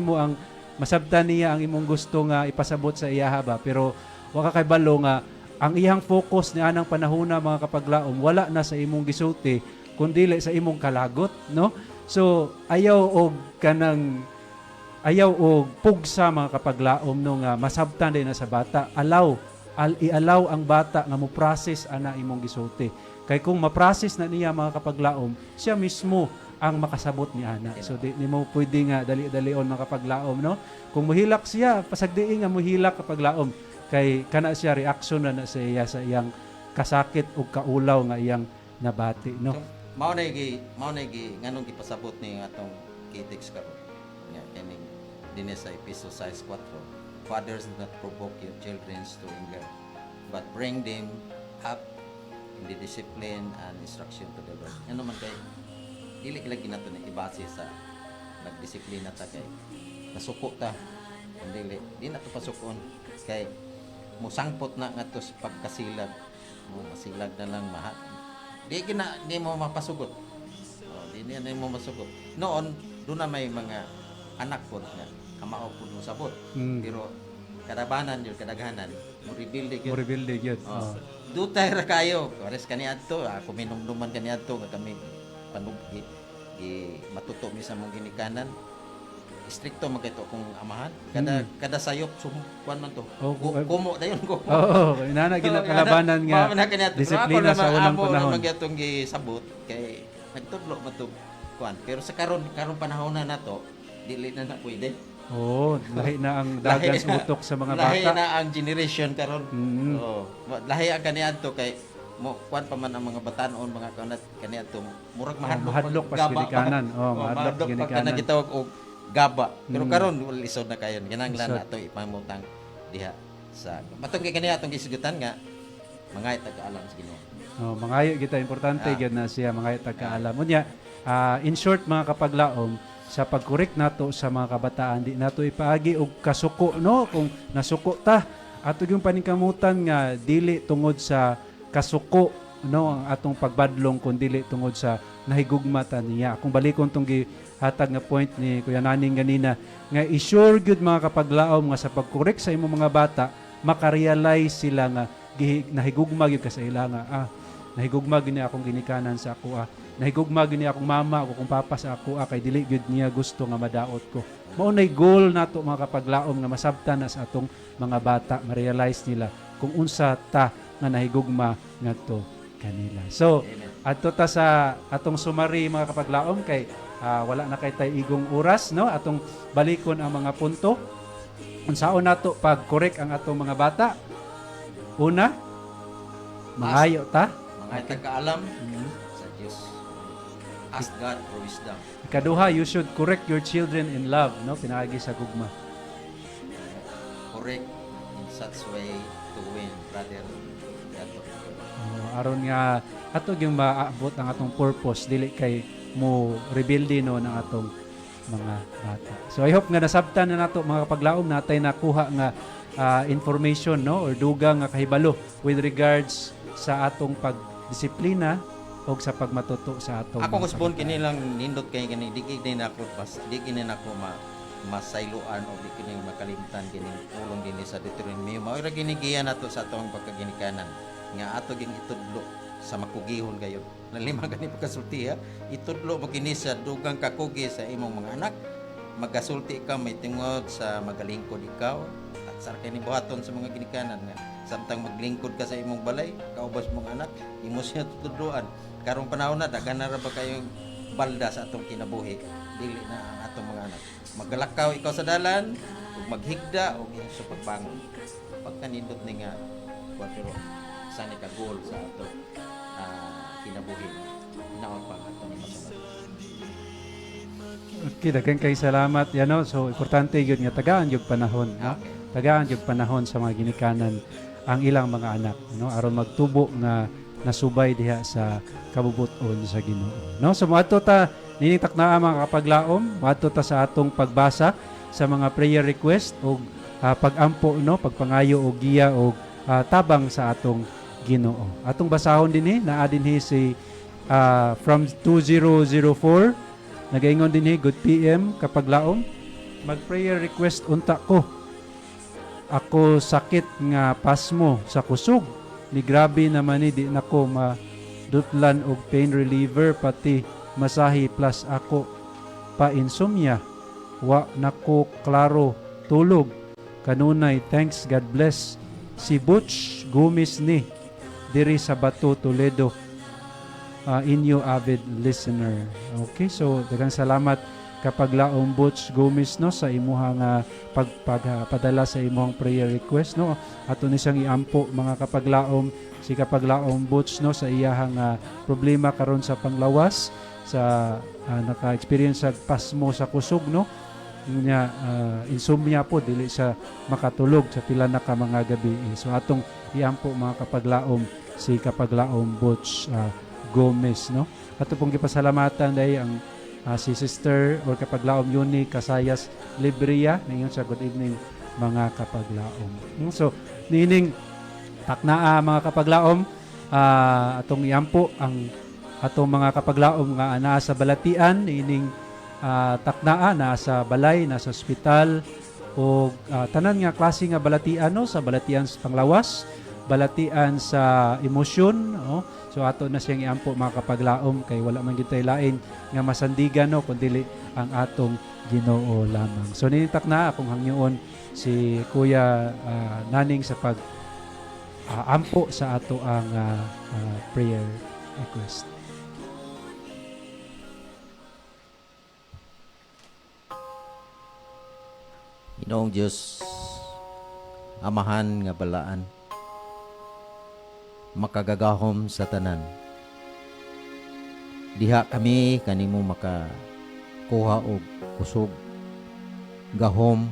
[SPEAKER 6] niya ang imong gusto nga ipasabot sa iyaha ba, pero wa ka kay balo nga ang iyang focus ni anang panahona mga kapaglaom wala na sa imong gisulti kundi sa imong kalagot no. So ayaw og pugsa mga kapaglaom no nga masabtan din na sa bata. I-allow ang bata nga mo process ana imong gisulti. Kay kung ma-process na niya mga kapaglaom, siya mismo ang makasabot ni ana. So di mo pwede nga dali-dalion mga kapaglaom no. Kung muhilak siya, pasagdiin nga muhilak kapaglaom kay kana siya reaction na sa iya sa iyang kasakit o kaulaw nga iyang nabati no.
[SPEAKER 7] So, mao na gi nganong gipasabot ni atong kitex karon. Nga kaning dinhi sa episode 4. Fathers, do not provoke your children to anger, but bring them up in the discipline and instruction to the Lord. Ano man kay dili lagi nato na ibase sa nagdisiplina ta kay nasuko ta. Kundi di na to pasukon kay musangpot na nga to sa pagkasilag. Masilag na lang di mo mapasugot. Di mo masugot. Noon doon na may mga anak po nga kamao po nung sabot. Pero kadabanan yun, kadaghanan, mo rebuild yun. Dutay ra kayo. Pares kaniadto, ako minumduman kaniadto nga kami panugi matuto mi sa mong ginikanan. Stricto magkito kung amahan. Kada sayop sumukuan man to. Kumo dayon ko.
[SPEAKER 6] Oo, inana ginakalabanan nga disiplina sa unang panahon.
[SPEAKER 7] Amo gyatong gisabot kay nagtudlo mato kuan. Pero sa karon panahon na to, dili na pwede.
[SPEAKER 6] Oo, lahi na ang dagas utok sa mga bata.
[SPEAKER 7] Lahi na ang generation karon. Oo. Lahi ang kaniadto kay mo kuan pa man ang mga batanon mga kaniadto murag
[SPEAKER 6] mahadlok pas ginikanan. Mahadlok ginikanan.
[SPEAKER 7] Kana gitawag og gaba. Pero karon lisod na kayon. Kinahanglan nato ipamutang diha sa matong kay kaniya atong gisigutan nga mga taga-alam sa Ginoo.
[SPEAKER 6] Oh, mangayo kita importante gyud na siya mangayo taga-alam. Unya, in short mga kapaglaom, sa pagkorek nato sa mga kabataan, di nato ipaagi og kasuko no, kung nasuko ta ato yung paningkamutan nga dili tungod sa kasuko no ang atong pagbadlong, kun dili tungod sa nahigugma ta niya. Kung balikon tong gihatag nga point ni Kuya Naning ganina nga i-sure gyud mga kapaglaom nga sa pagkorek sa imong mga bata makarealize sila nga nahigugma gyud ka sa ila nga nahigugma gyud ni akong ginikanan sa ako nahigugma gyud ni akong mama o kung papa sa ako kay dili gyud niya gusto nga madaot ko. Mao nay goal nato mga kapaglaom nga masabtan na sa atong mga bata, ma-realize nila kung unsa ta nga nahigugma ngadto kanila. So, adto ta sa atong summary mga kapaglaom kay wala na kay tay igong oras, no? Atong balikon ang mga punto. Unsaon nato pag-correct ang atong mga bata? Una, maayo ta.
[SPEAKER 7] Mga taga-alam sa Diyos. Ask God for wisdom.
[SPEAKER 6] Ikaduha, you should correct your children in love, no? Pinaagi sa gugma.
[SPEAKER 7] Correct in such way to win, brother.
[SPEAKER 6] Aron nga ato yung maabot ang atong purpose dili kay mo rebelde no ng atong mga bata. So I hope nga nasabtan na nato mga kapaglaom natay nakuha nga information no or dugang nga kahibalo with regards sa atong pagdisiplina o sa pagmatuto sa atong
[SPEAKER 7] Ako kusbon kini lang nindot kay kini di kini nako di kini nako masayloan o di kini makalimtan kini ulong dinhi sa Deuteronomium. Mao ra gini giya nato sa atong pagkaginikanan nga ato ging itudlo sa makugihon kayo. Nalima gani pagkasulti ha. Itudlo mo kini sa dugang kakugi sa imong mga anak. Magasulti ka may tingod sa magalingkod ikaw. At sar kay ni buhaton sa mga ginikanan nga samtang maglingkod ka sa imong balay, kaubos mong anak, imo siya tutudloan. Karong panahon na daghan na ra ba kayong balda sa atong kinabuhi. Dili na ang atong mga anak. Magalakaw ikaw sa dalan, ug maghigda og sa pagbangon. Pagkanindot ni nga pero sa ni ka goal sa ato kinabuhi. Naon pa ato ni masunod.
[SPEAKER 6] Okay, daghang kay salamat yan no. So importante gyud nga tagaan gyud panahon, no?
[SPEAKER 7] Okay.
[SPEAKER 6] Tagaan gyud panahon sa mga ginikanan ang ilang mga anak, no? Aron magtubo nga nasubay diha sa kabubuton sa Ginoo. No, so moadto ta ninitak na mga kapaglaom, moadto ta sa atong pagbasa sa mga prayer request o pagampo no, pagpangayo og giya og tabang sa atong Ginoo. Atong basahon dinhi naa dinhi si from 2004 nagaingon dinhi good PM kapaglaom mag prayer request unta ko. Ako sakit nga pasmo sa kusog. Ni grabe naman ni di nako madutlan og pain reliever pati masahi plus ako pa insomnia. Wa nako klaro tulog. Kanunay thanks God bless. Si Butch Gomez ni diri sa Bato Toledo. Inyo avid listener. Okay, so daghang salamat kapaglaom Butch Gomez no sa imuhang pagpadala sa imong prayer request no. Ato ni siyang iampo mga kapaglaom si kapaglaom Butch no sa iyahang problema karon sa panglawas sa naka-experience sa pasmo sa kusog no. Nya insomnia po dili sa makatulog sa pila na ka mga gabi. So atong iampo mga kapaglaom si kapaglaom Butch Gomez no. Ato pong gipasalamatan dai ang si Sister or kapaglaom Yuni Casayas Libria ngayon sa good evening mga kapaglaom. So nining taknaa mga kapaglaom atong iampo ang atong mga kapaglaom nga anaa sa balatian nining taknaa na sa balay na sa ospital o tanan nga klase nga balatian no sa balatian sa panglawas, balatian sa emosyon no. So ato na siyang iampo mga kapaglaom kay wala man gyud tay lain nga masandigan no kundi ang atong Ginoo lamang. So ninitak na akong hangyoon si Kuya Naning sa pag ampo sa ato ang prayer request.
[SPEAKER 7] Ginoong Diyos, amahan nga balaan, makagagahom sa tanan. Diha kami kanimo makakuha og kusog, gahom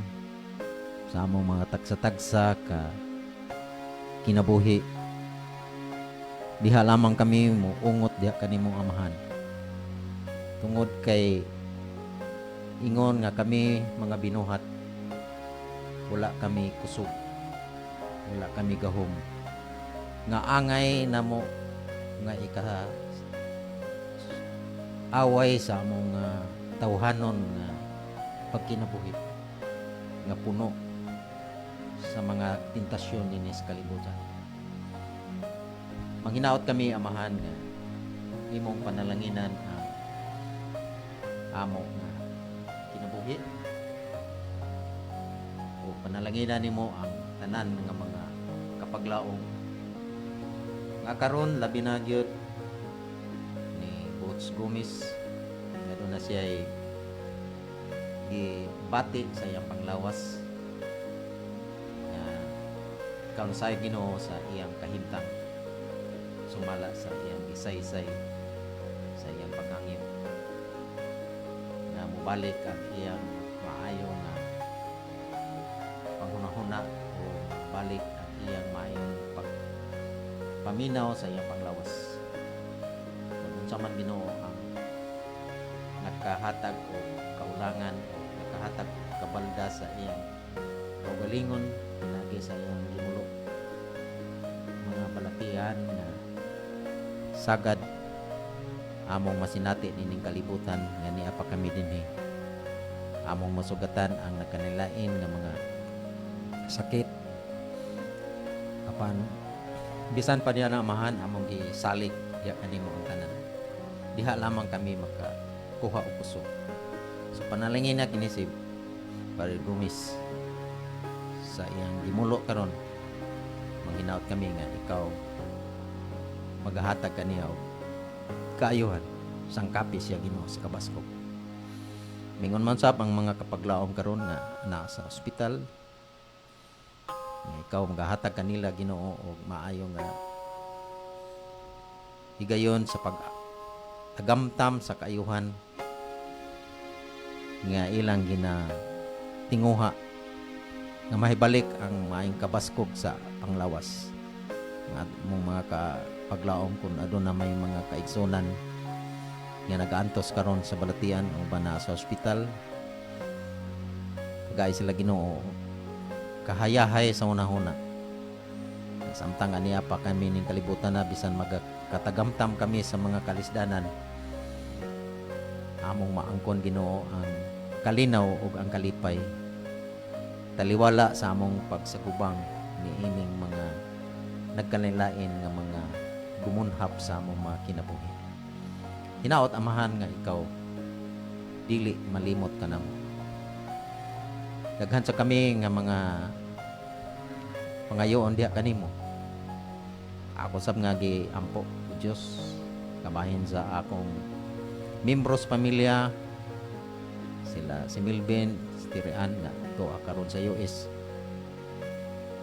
[SPEAKER 7] sa among mga tagsa-tagsa ka kinabuhi. Diha lamang kami muungot diha kanimong amahan. Tungod kay ingon nga kami mga binuhat, wala kami kusog, wala kami gahom. Nga angay namo nga away sa among tawhanon nga pagkinabuhi nga puno sa mga tentasyon dinhi sa kalibutan. Manghinaot kami, Amahan, nga imong panalanginan ang amo nga kinabuhi, o panalanginan nimo ang tanan nga mga kapaglaong nga karon labi na gyud ni Boots Gomez nga doon na siya ay gibati sa iyang panglawas nga kaunsay Ginoo sa iyang kahimtang sumala sa iyang gisaysay sa iyang paghangyo na mubalik ang iyang maayo nga panghunahuna o balik ang iyang maayong paminaw sa iyang panglawas. Kung unsa man Ginoo ang nagkahatag o kaulangan o nagkahatag kabalda sa iyang kaugalingon pinagi sa iyang gimulo, mga balatian na sagad among masinati nining kalibutan nga niya pa kami dinhi, among masugatan ang nagkanilain nga mga sakit apan bisan pa diha na Amahan among gisalig diha kanimo ang tanan, diha lamang kami makakuha og puso. So panalangin na kini si Padre Gomez sa iyang gimulo karon, manghinaot kami nga ikaw magahatag kaniya og kaayuhan sangkapi siya Ginoo sa kabaskog. Mingon man sab ang mga kapaglaom karon nga naa sa ospital, nga ikaw magahatag kanila Ginoo og maayo nga higayon sa pag-agamtam sa kaayuhan nga ilang tinguha nga mahibalik ang maayong kabaskog sa panglawas nga mong mga kapaglaom kung aduna na may mga kaigsunan nga nagaantos karon sa balatian o ba na sa ospital, kagaya sila Ginoo kahayahay sa unahuna. Samtang aniya pa kami ning kalibutan na bisan magkatagamtam kami sa mga kalisdanan, among maangkon Ginoo ang kalinaw ug ang kalipay taliwala sa among pagsagubang ni ining mga nagkanilain nga mga gumunhap sa among mga kinabuhi. Hinaot Amahan nga ikaw dili malimot ka namo. Daghan sa kami nga mga pangayoon diha kanimo. Ako sab nga giampo ko Dios kabahin sa akong membros pamilya, sila si Milben, si Tirian nga tuwa karon sa US.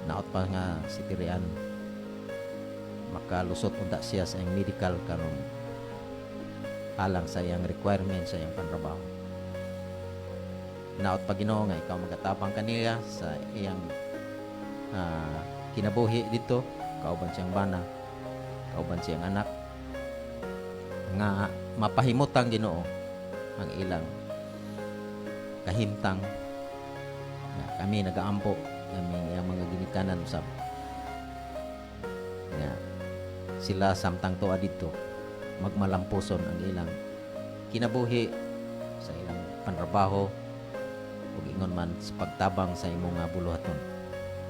[SPEAKER 7] Naot pa nga si Tirian makalusot unta siya sa iyang medical karon alang sa iyang requirement sa iyang pantrabaho. Naot pa Ginoo nga ikaw magatabang kanila sa iyang kinabuhi dito, kauban siyang bana, kauban siyang anak, nga mapahimutang Ginoo ang ilang kahimtang nga kami nagaampo kami ang mga ginikanan usab nga sila samtang tuwa dito magmalampuson ang ilang kinabuhi sa ilang pantrabaho ug ingon man sa pagtabang sa imong nga buluhaton.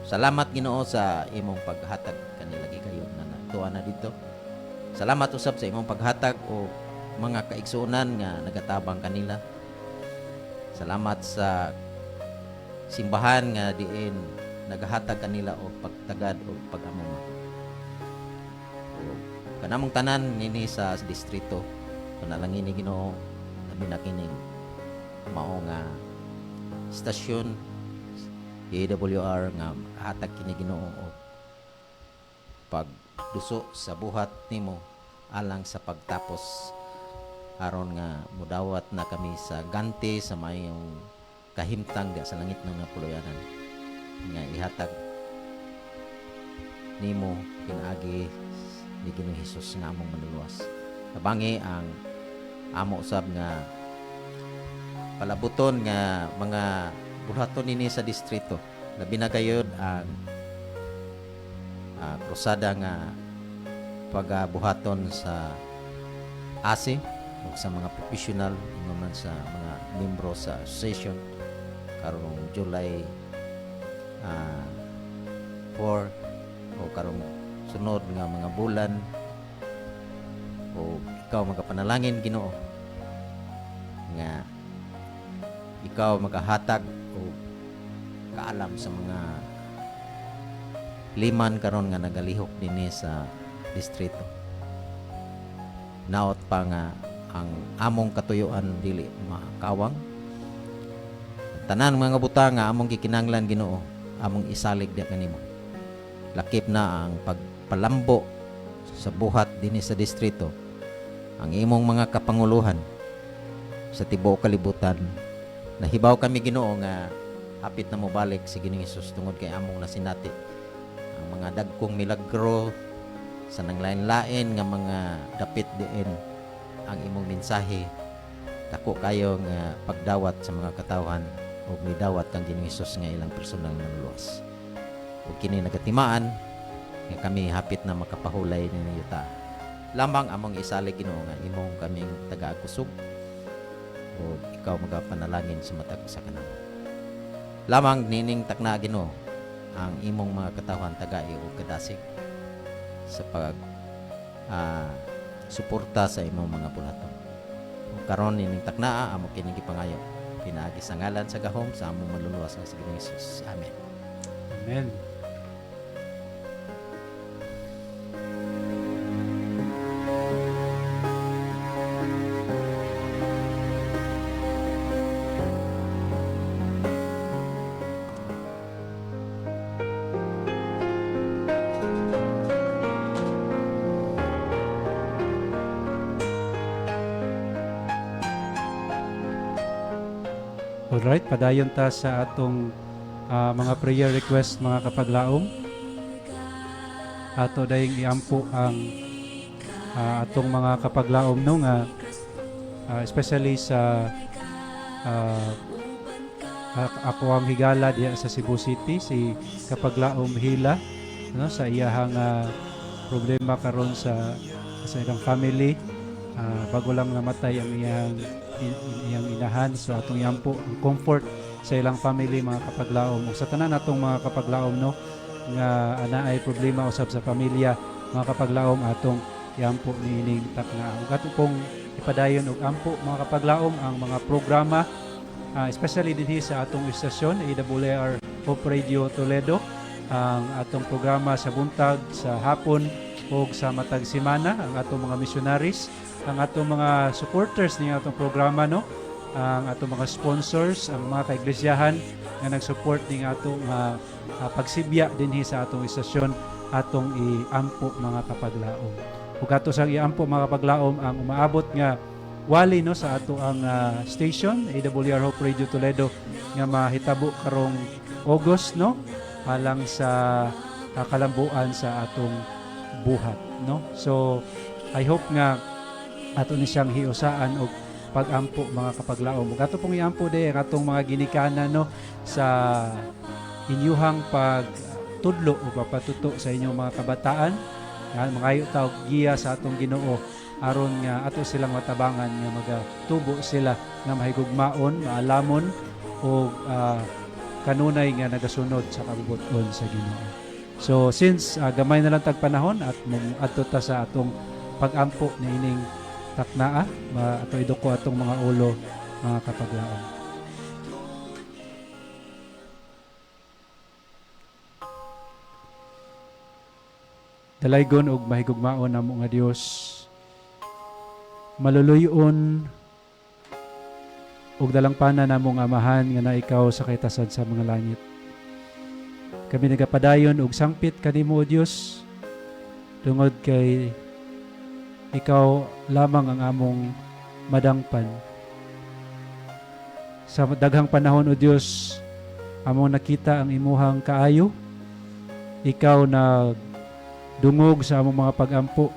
[SPEAKER 7] Salamat Ginoo sa imong paghatag kanila gigayon na natuwa na dito. Salamat usab sa imong paghatag o mga kaigsuonan nga nagatabang kanila. Salamat sa simbahan nga diin nagahatag kanila og pagtagad o pag-amuma. Kanamong tanan nini sa distrito panalangin ni Ginoo labi na kining mao nga stasyon AWR nga hatag kini Ginoo og pagduso sa buhat nimo alang sa pagtapos aron nga mudawat na kami sa ganti sa mayong kahimtang sa langit ng napuluyanan nga ihatag nimo pinaagi ni Ginoong Hesus nga among manuluwas. Kabangi ang amo usab nga palabuton nga mga buhaton nini sa distrito. Labi na gayud ang krusada nga pagabuhaton sa ASE o sa mga professional naman sa mga membro sa association karong July 4 o karong sunod nga mga bulan o ikaw magapanalangin Ginoo nga ikaw magahatag o kaalam sa mga liman karon nga nagalihok dinhi sa distrito. Naot pa nga ang among katuyuan dili makawang. Tanan mga butang nga among gikinanglan Ginoo, among isalig di kanimo. Lakip na ang pagpalambo sa buhat dinhi sa distrito. Ang imong mga kapanguluhan sa tibuok kalibutan. Nahibaw kami Ginoo nga hapit na mo balik si Ginoong Hesus tungod kay among nasinati ang mga dagkong milagro sa nanglain-lain nga mga dapit diin ang imong mensahe. Dako kayo nga pagdawat sa mga katawhan ug midawat kang Ginoong Hesus nga ilang personal nga luluwas. Ug kini nagatimaan nga kami hapit na makapahulay ninyo ta. Lamang among isalig Ginoo nga imong kaming taga-kusog ug ikaw magapanalangin sa matag sa kanang. Lamang nining takna Ginoo ang imong mga katawhan tagai ug kadasig sa pag suporta sa imong mga bulaton. Ug karon nining taknaa amo kini gipangayo pinaagi sa ngalan sa gahom sa among maluluwas nga si Ginoong Hesus. Amen.
[SPEAKER 6] Amen. Alright, padayon ta sa atong mga prayer request mga kapaglaom. Ato dayong iampo ang atong mga kapaglaom no nga especially sa ako ang higala diya sa Cebu City si kapaglaom Hila no sa iyahang problema karon sa ilang family bago lang namatay ang iyang inahan. So atong yampo ang comfort sa ilang family mga kapaglaom ug sa tanan natong mga kapaglaom no nga anaay problema usab sa pamilya mga kapaglaom atong yampo nining takna ug ato pong ipadayon og ampo mga kapaglaom ang mga programa especially dinhi sa atong istasyon AWR Hope Radio Toledo ang atong programa sa buntag sa hapon ug sa matag semana ang atong mga missionaries ang atong mga supporters ni atong programa no ang atong mga sponsors ang mga kaiglesiyahan nga nag-support ning atong pagsibya dinhi sa atong istasyon atong iampo mga kapaglaom ug ato sang iampo mga kapaglaom ang umaabot nga wali no sa ato ang station AWR Hope Radio Toledo nga mahitabo karong August no alang sa kalambuan sa atong buhat no. So I hope nga ato ni siyang hiusaan og pag-ampo mga kapaglaom. Ug ato pong iampo day ang atong mga ginikanan no sa inyuhang pagtudlo o papatuto sa inyong mga kabataan. Mangayo ta og giya sa atong Ginoo aron nga ato silang matabangan nga magatubo sila nga mahigugmaon, maalamon o kanunay nga nagasunod sa kabubuton sa Ginoo. So since gamay na lang tag panahon at adto ta sa atong pag-ampo na ining taknaa, ato iduko atong mga ulo mga kapaglaom. Dalaygon og mahigugmaon namo nga Dios. Maluluyon og dalangpanan namong amahan nga na ikaw sa kaitasan sa mga langit. Kami nagapadayon og sangpit kanimo o Dios tungod kay ikaw lamang ang among madangpan. Sa daghang panahon o Dios, among nakita ang imuhang kaayo. Ikaw nagdungog sa among mga pag-ampo.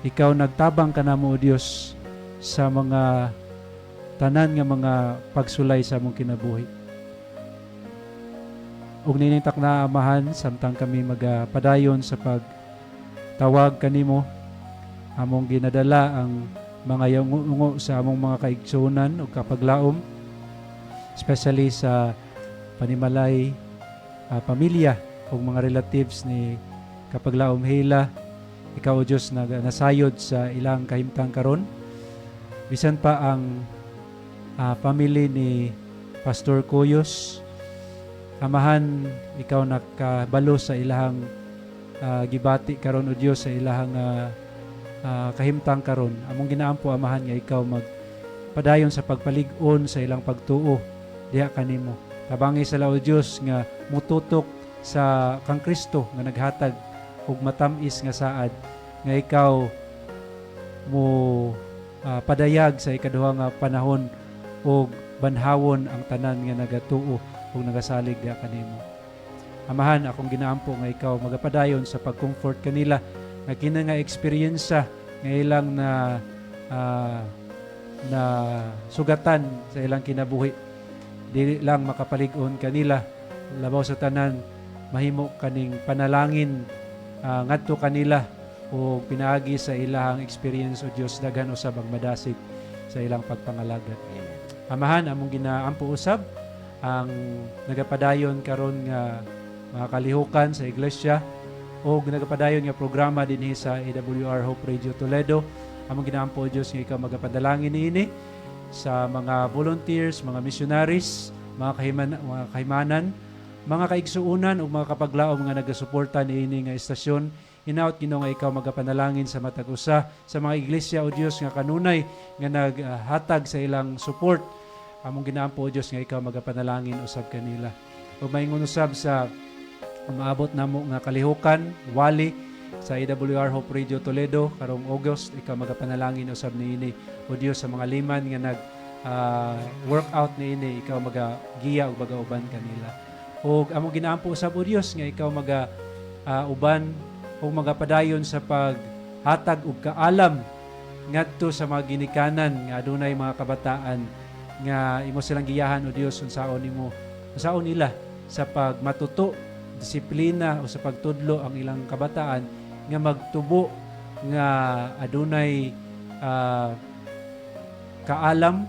[SPEAKER 6] Ikaw nagtabang kanamo o Dios sa mga tanan nga mga pagsulay sa among kinabuhi. Ug ninintak na amahan samtang kami magpadayon sa pagtawag kanimo, among ginadala ang mga yungungo sa among mga kaigsunan o kapaglaom, especially sa panimalay, pamilya o mga relatives ni kapaglaom Hila, ikaw o Dios nasayod sa ilang kahimtang karon. Bisan pa ang family ni Pastor Cuyos, amahan ikaw nakabalo sa ilahang gibati karon o Dios sa ilahang kahimtang karon. Among ginaampo amahan nga ikaw magpadayon sa pagpalig-on sa ilang pagtuo diha kanimo. Tabangi sa lao Dios nga mututok sa kang Kristo nga naghatag og matamis nga saad nga ikaw mo padayag sa ikaduha nga panahon og banhawon ang tanan nga nagatuo ug nagasalig diha kanimo. Amahan, akong ginaampo nga ikaw magapadayon sa pag-comfort kanila nga kina nga eksperyensya nga ilang na sugatan sa ilang kinabuhi. Dili lang makapalig-on kanila labaw sa tanan mahimo kaning panalangin ngadto kanila o pinaagi sa ilahang experience o Dios daghan usab ang madasig sa ilang pagpangalagad. Amahan, among ginaampo usab ang nagapadayon karon nga mga kalihukan sa iglesia o nagapadayon nga programa dinhi sa AWR Hope Radio Toledo. Among ginaampo o Dios nga ikaw magapadalangin niini sa mga volunteers, mga missionaries, mga kahimanan, mga kaigsuunan ug mga kapaglaom nga nagasuporta niini nga estasyon. Hinaut Ginoo nga ikaw magapanalangin sa matag usa sa mga iglesia o Dios nga kanunay nga naghatag sa ilang support. Among ginaampo o Dios nga ikaw magapanalangin usab kanila. Ug maingon usab sa maabot namo nga kalihukan wali sa AWR Hope Radio Toledo karong August, ikaw magapanalangin usab niini o Dios sa mga liman nga nag workout niini, ikaw magagiya ug magauban kanila. Ug among ginaampo usab o Dios nga ikaw uban o magapadayon sa paghatag og kaalam ngadto sa mga ginikanan nga adunay mga kabataan nga imo silang giyahan o Dios unsaon nila sa pagmatuto, disiplina o sa pagtudlo ang ilang kabataan nga magtubo nga adunay kaalam,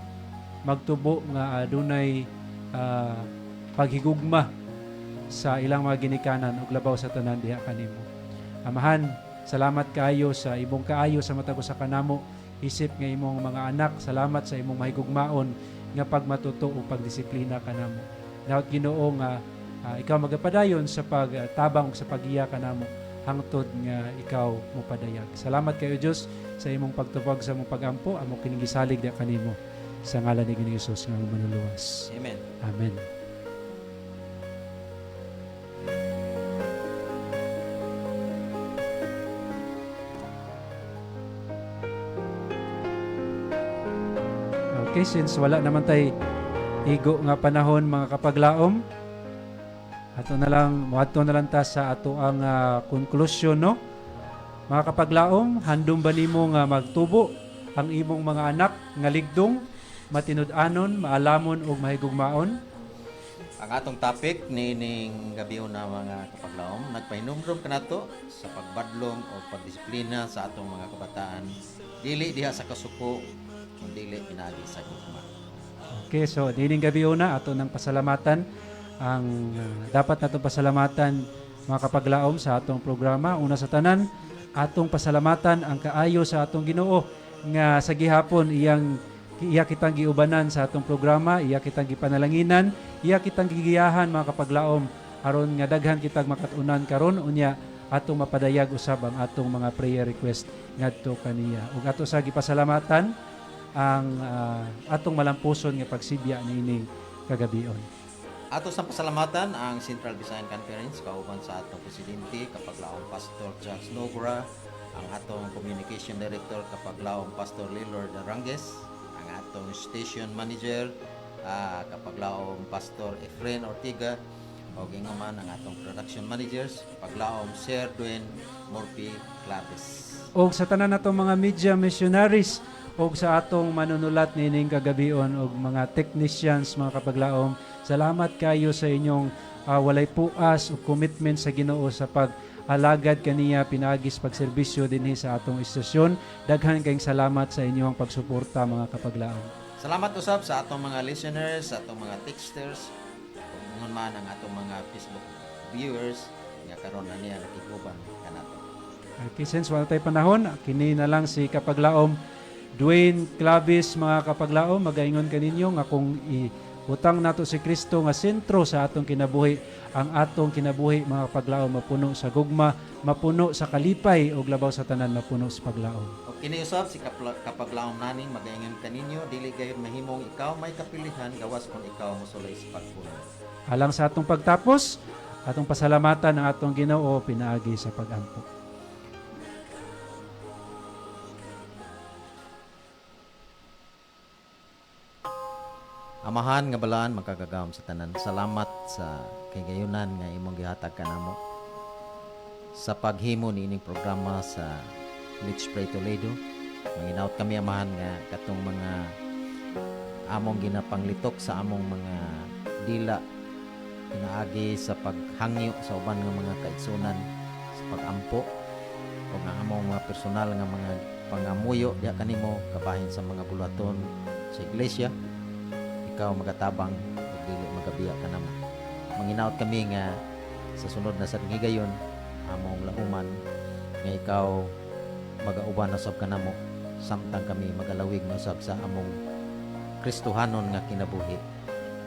[SPEAKER 6] magtubo nga adunay paghigugma sa ilang mga ginikanan ug labaw sa tanan diha kanimo. Amahan, salamat kaayo sa imong kaayo sa matag usa kanamo isip nga imong mga anak. Salamat sa imong mahigugmaon nga pagmatuto o pagdisiplina kanamo. Naot Ginoo nga ikaw magapadayon sa pagtabang sa pagiya kanamo hangtod nga ikaw mo padayag. Salamat kayo Dios sa imong pagtupag sa imong pagampo, among kinigisalig diha kanimo sa ngalan ni Ginoong Hesus nga manuluwas.
[SPEAKER 7] Amen.
[SPEAKER 6] Amen. Okay, since wala naman tay igo nga panahon mga kapaglaom, ato na lang ta sa ato ang conclusion, no? Mga kapaglaom, handom ba nimo nga magtubo ang imong mga anak nga ligdong, matinud-anon, maalamon ug mahigugmaon?
[SPEAKER 7] Ang atong topic nining gabi na mga kapaglaom, nagpahinumdum kanato sa pagbadlong o pagdisiplina sa atong mga kabataan, dili diha sa kasuko, kundi pinaagi sa gugma.
[SPEAKER 6] Okay, so dining gabi na ato nang pasalamatan ang dapat natong pasalamatan mga kapaglaom sa atong programa. Una sa tanan, atong pasalamatan ang kaayo sa atong Ginoo nga sa gihapon iya kitang giubanan sa atong programa, iya kitang gipanalanginan, iya kitang gigiyahan mga kapaglaom aron nga daghan kitag makatunan karon unya atong mapadayag usab ang atong mga prayer request ngadto kaniya. Ug ato sa gipasalamatan ang atong malampuson nga pagsibya niining kagabion.
[SPEAKER 7] Ato sa pasalamatan ang Central Visayan Conference kauban sa atong presidente kapaglaong Pastor Jacques Nogra, ang atong communication director kapaglaong Pastor Lillard Arangues, ang atong station manager kapaglaong Pastor Efren Ortiga, o gingaman ang atong production managers kapaglaong Sir Dwayne Morphy Claves.
[SPEAKER 6] Og sa tanan natong mga media missionaries og sa atong manunulat nining kagabion og mga technicians mga kapaglaom, salamat kayo sa inyong walay puas o commitment sa Ginoo sa pag-alagad kaniya pinagis pagserbisyo dinhi sa atong istasyon. Daghan kayong salamat sa inyong pagsuporta mga kapaglaom.
[SPEAKER 7] Salamat usab sa atong mga listeners, sa atong mga texters, ug man ang atong mga Facebook viewers nga karon na niya nakiguban kanato.
[SPEAKER 6] Okay, since wala tayo panahon, kini na lang si Kapaglaom Dwayne Clavis, mga kapaglaom, magaingon kaninyo nga kung utang nato si Kristo nga sentro sa atong kinabuhi, ang atong kinabuhi, mga kapaglaom, mapuno sa gugma, mapuno sa kalipay, o labaw sa tanan, mapuno sa paglaom.
[SPEAKER 7] O kiniusap si kapaglaom naning magaingon kaninyo, dili gayud mahimong ikaw may kapilihan gawas kung ikaw mosulay sa pagpuno.
[SPEAKER 6] Alang sa atong pagtapos, atong pasalamatan ang atong Ginoo pinaagi sa pag-ampo.
[SPEAKER 7] Amahan nga balaan magkagagawom sa tanan. Salamat sa kagayunan nga imong gihatag kanamo sa paghimo ni ining programa sa Let's Pray Toledo. Manginaot kami amahan nga katong mga among ginapanglitok sa among mga dila pinaagi sa paghangyo sa uban nga mga kaigsunan sa pagampo o nga among mga personal nga mga pangamuyo diha kanimo kabahin sa mga bulaton sa iglesia. Ikaw magatabang ug dili magabiya ka namo. Manginaot kami nga sa sunod na sa higayon among lahuman nga ikaw magauban usab ka namo samtang kami magalawig na usab sa among Kristohanon nga kinabuhi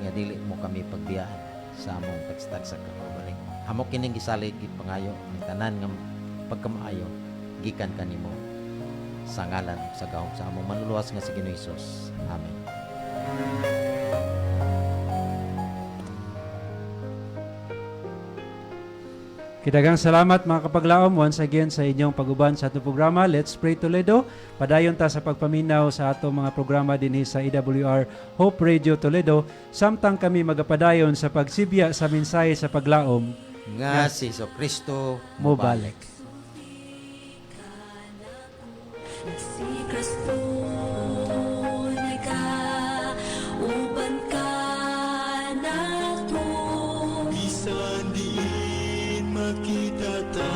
[SPEAKER 7] nga dili mo kami pagbiyahan sa among tagstag sa kaubaling. Amo kining gisalig pangayo ng tanan nga pagkamaayo gikan kanimo sa ngalan sa gahom sa among manluluwas nga si Ginoong Hesus. Amen.
[SPEAKER 6] Kidagang salamat mga kapaglaom once again sa inyong paguban sa atong programa Let's Pray Toledo. Padayon ta sa pagpaminaw sa atong mga programa dinhi sa AWR Hope Radio Toledo samtang kami magapadayon sa pagsibya sa mensahe sa paglaom
[SPEAKER 7] Nga si Kristo
[SPEAKER 6] mobalik.
[SPEAKER 8] Si Kristo nagauban ka nato.
[SPEAKER 2] Bisan diin makita ta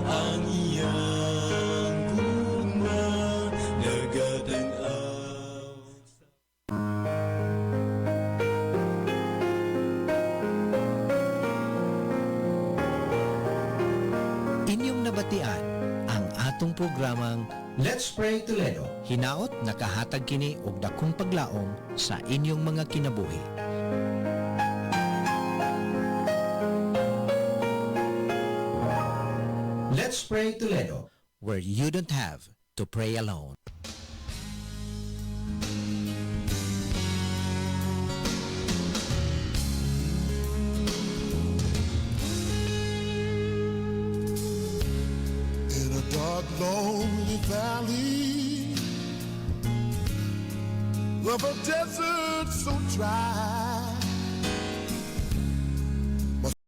[SPEAKER 2] ang iyang gugma, nagatanaw.
[SPEAKER 4] Inyong nabatian ang atong programang
[SPEAKER 5] Let's Pray Toledo.
[SPEAKER 4] hinaot nakahatag kini og dakong paglaom sa inyong mga kinabuhi.
[SPEAKER 5] Let's Pray Toledo.
[SPEAKER 4] Where you don't have to pray alone.
[SPEAKER 9] In a dark, lonely valley of a desert so dry,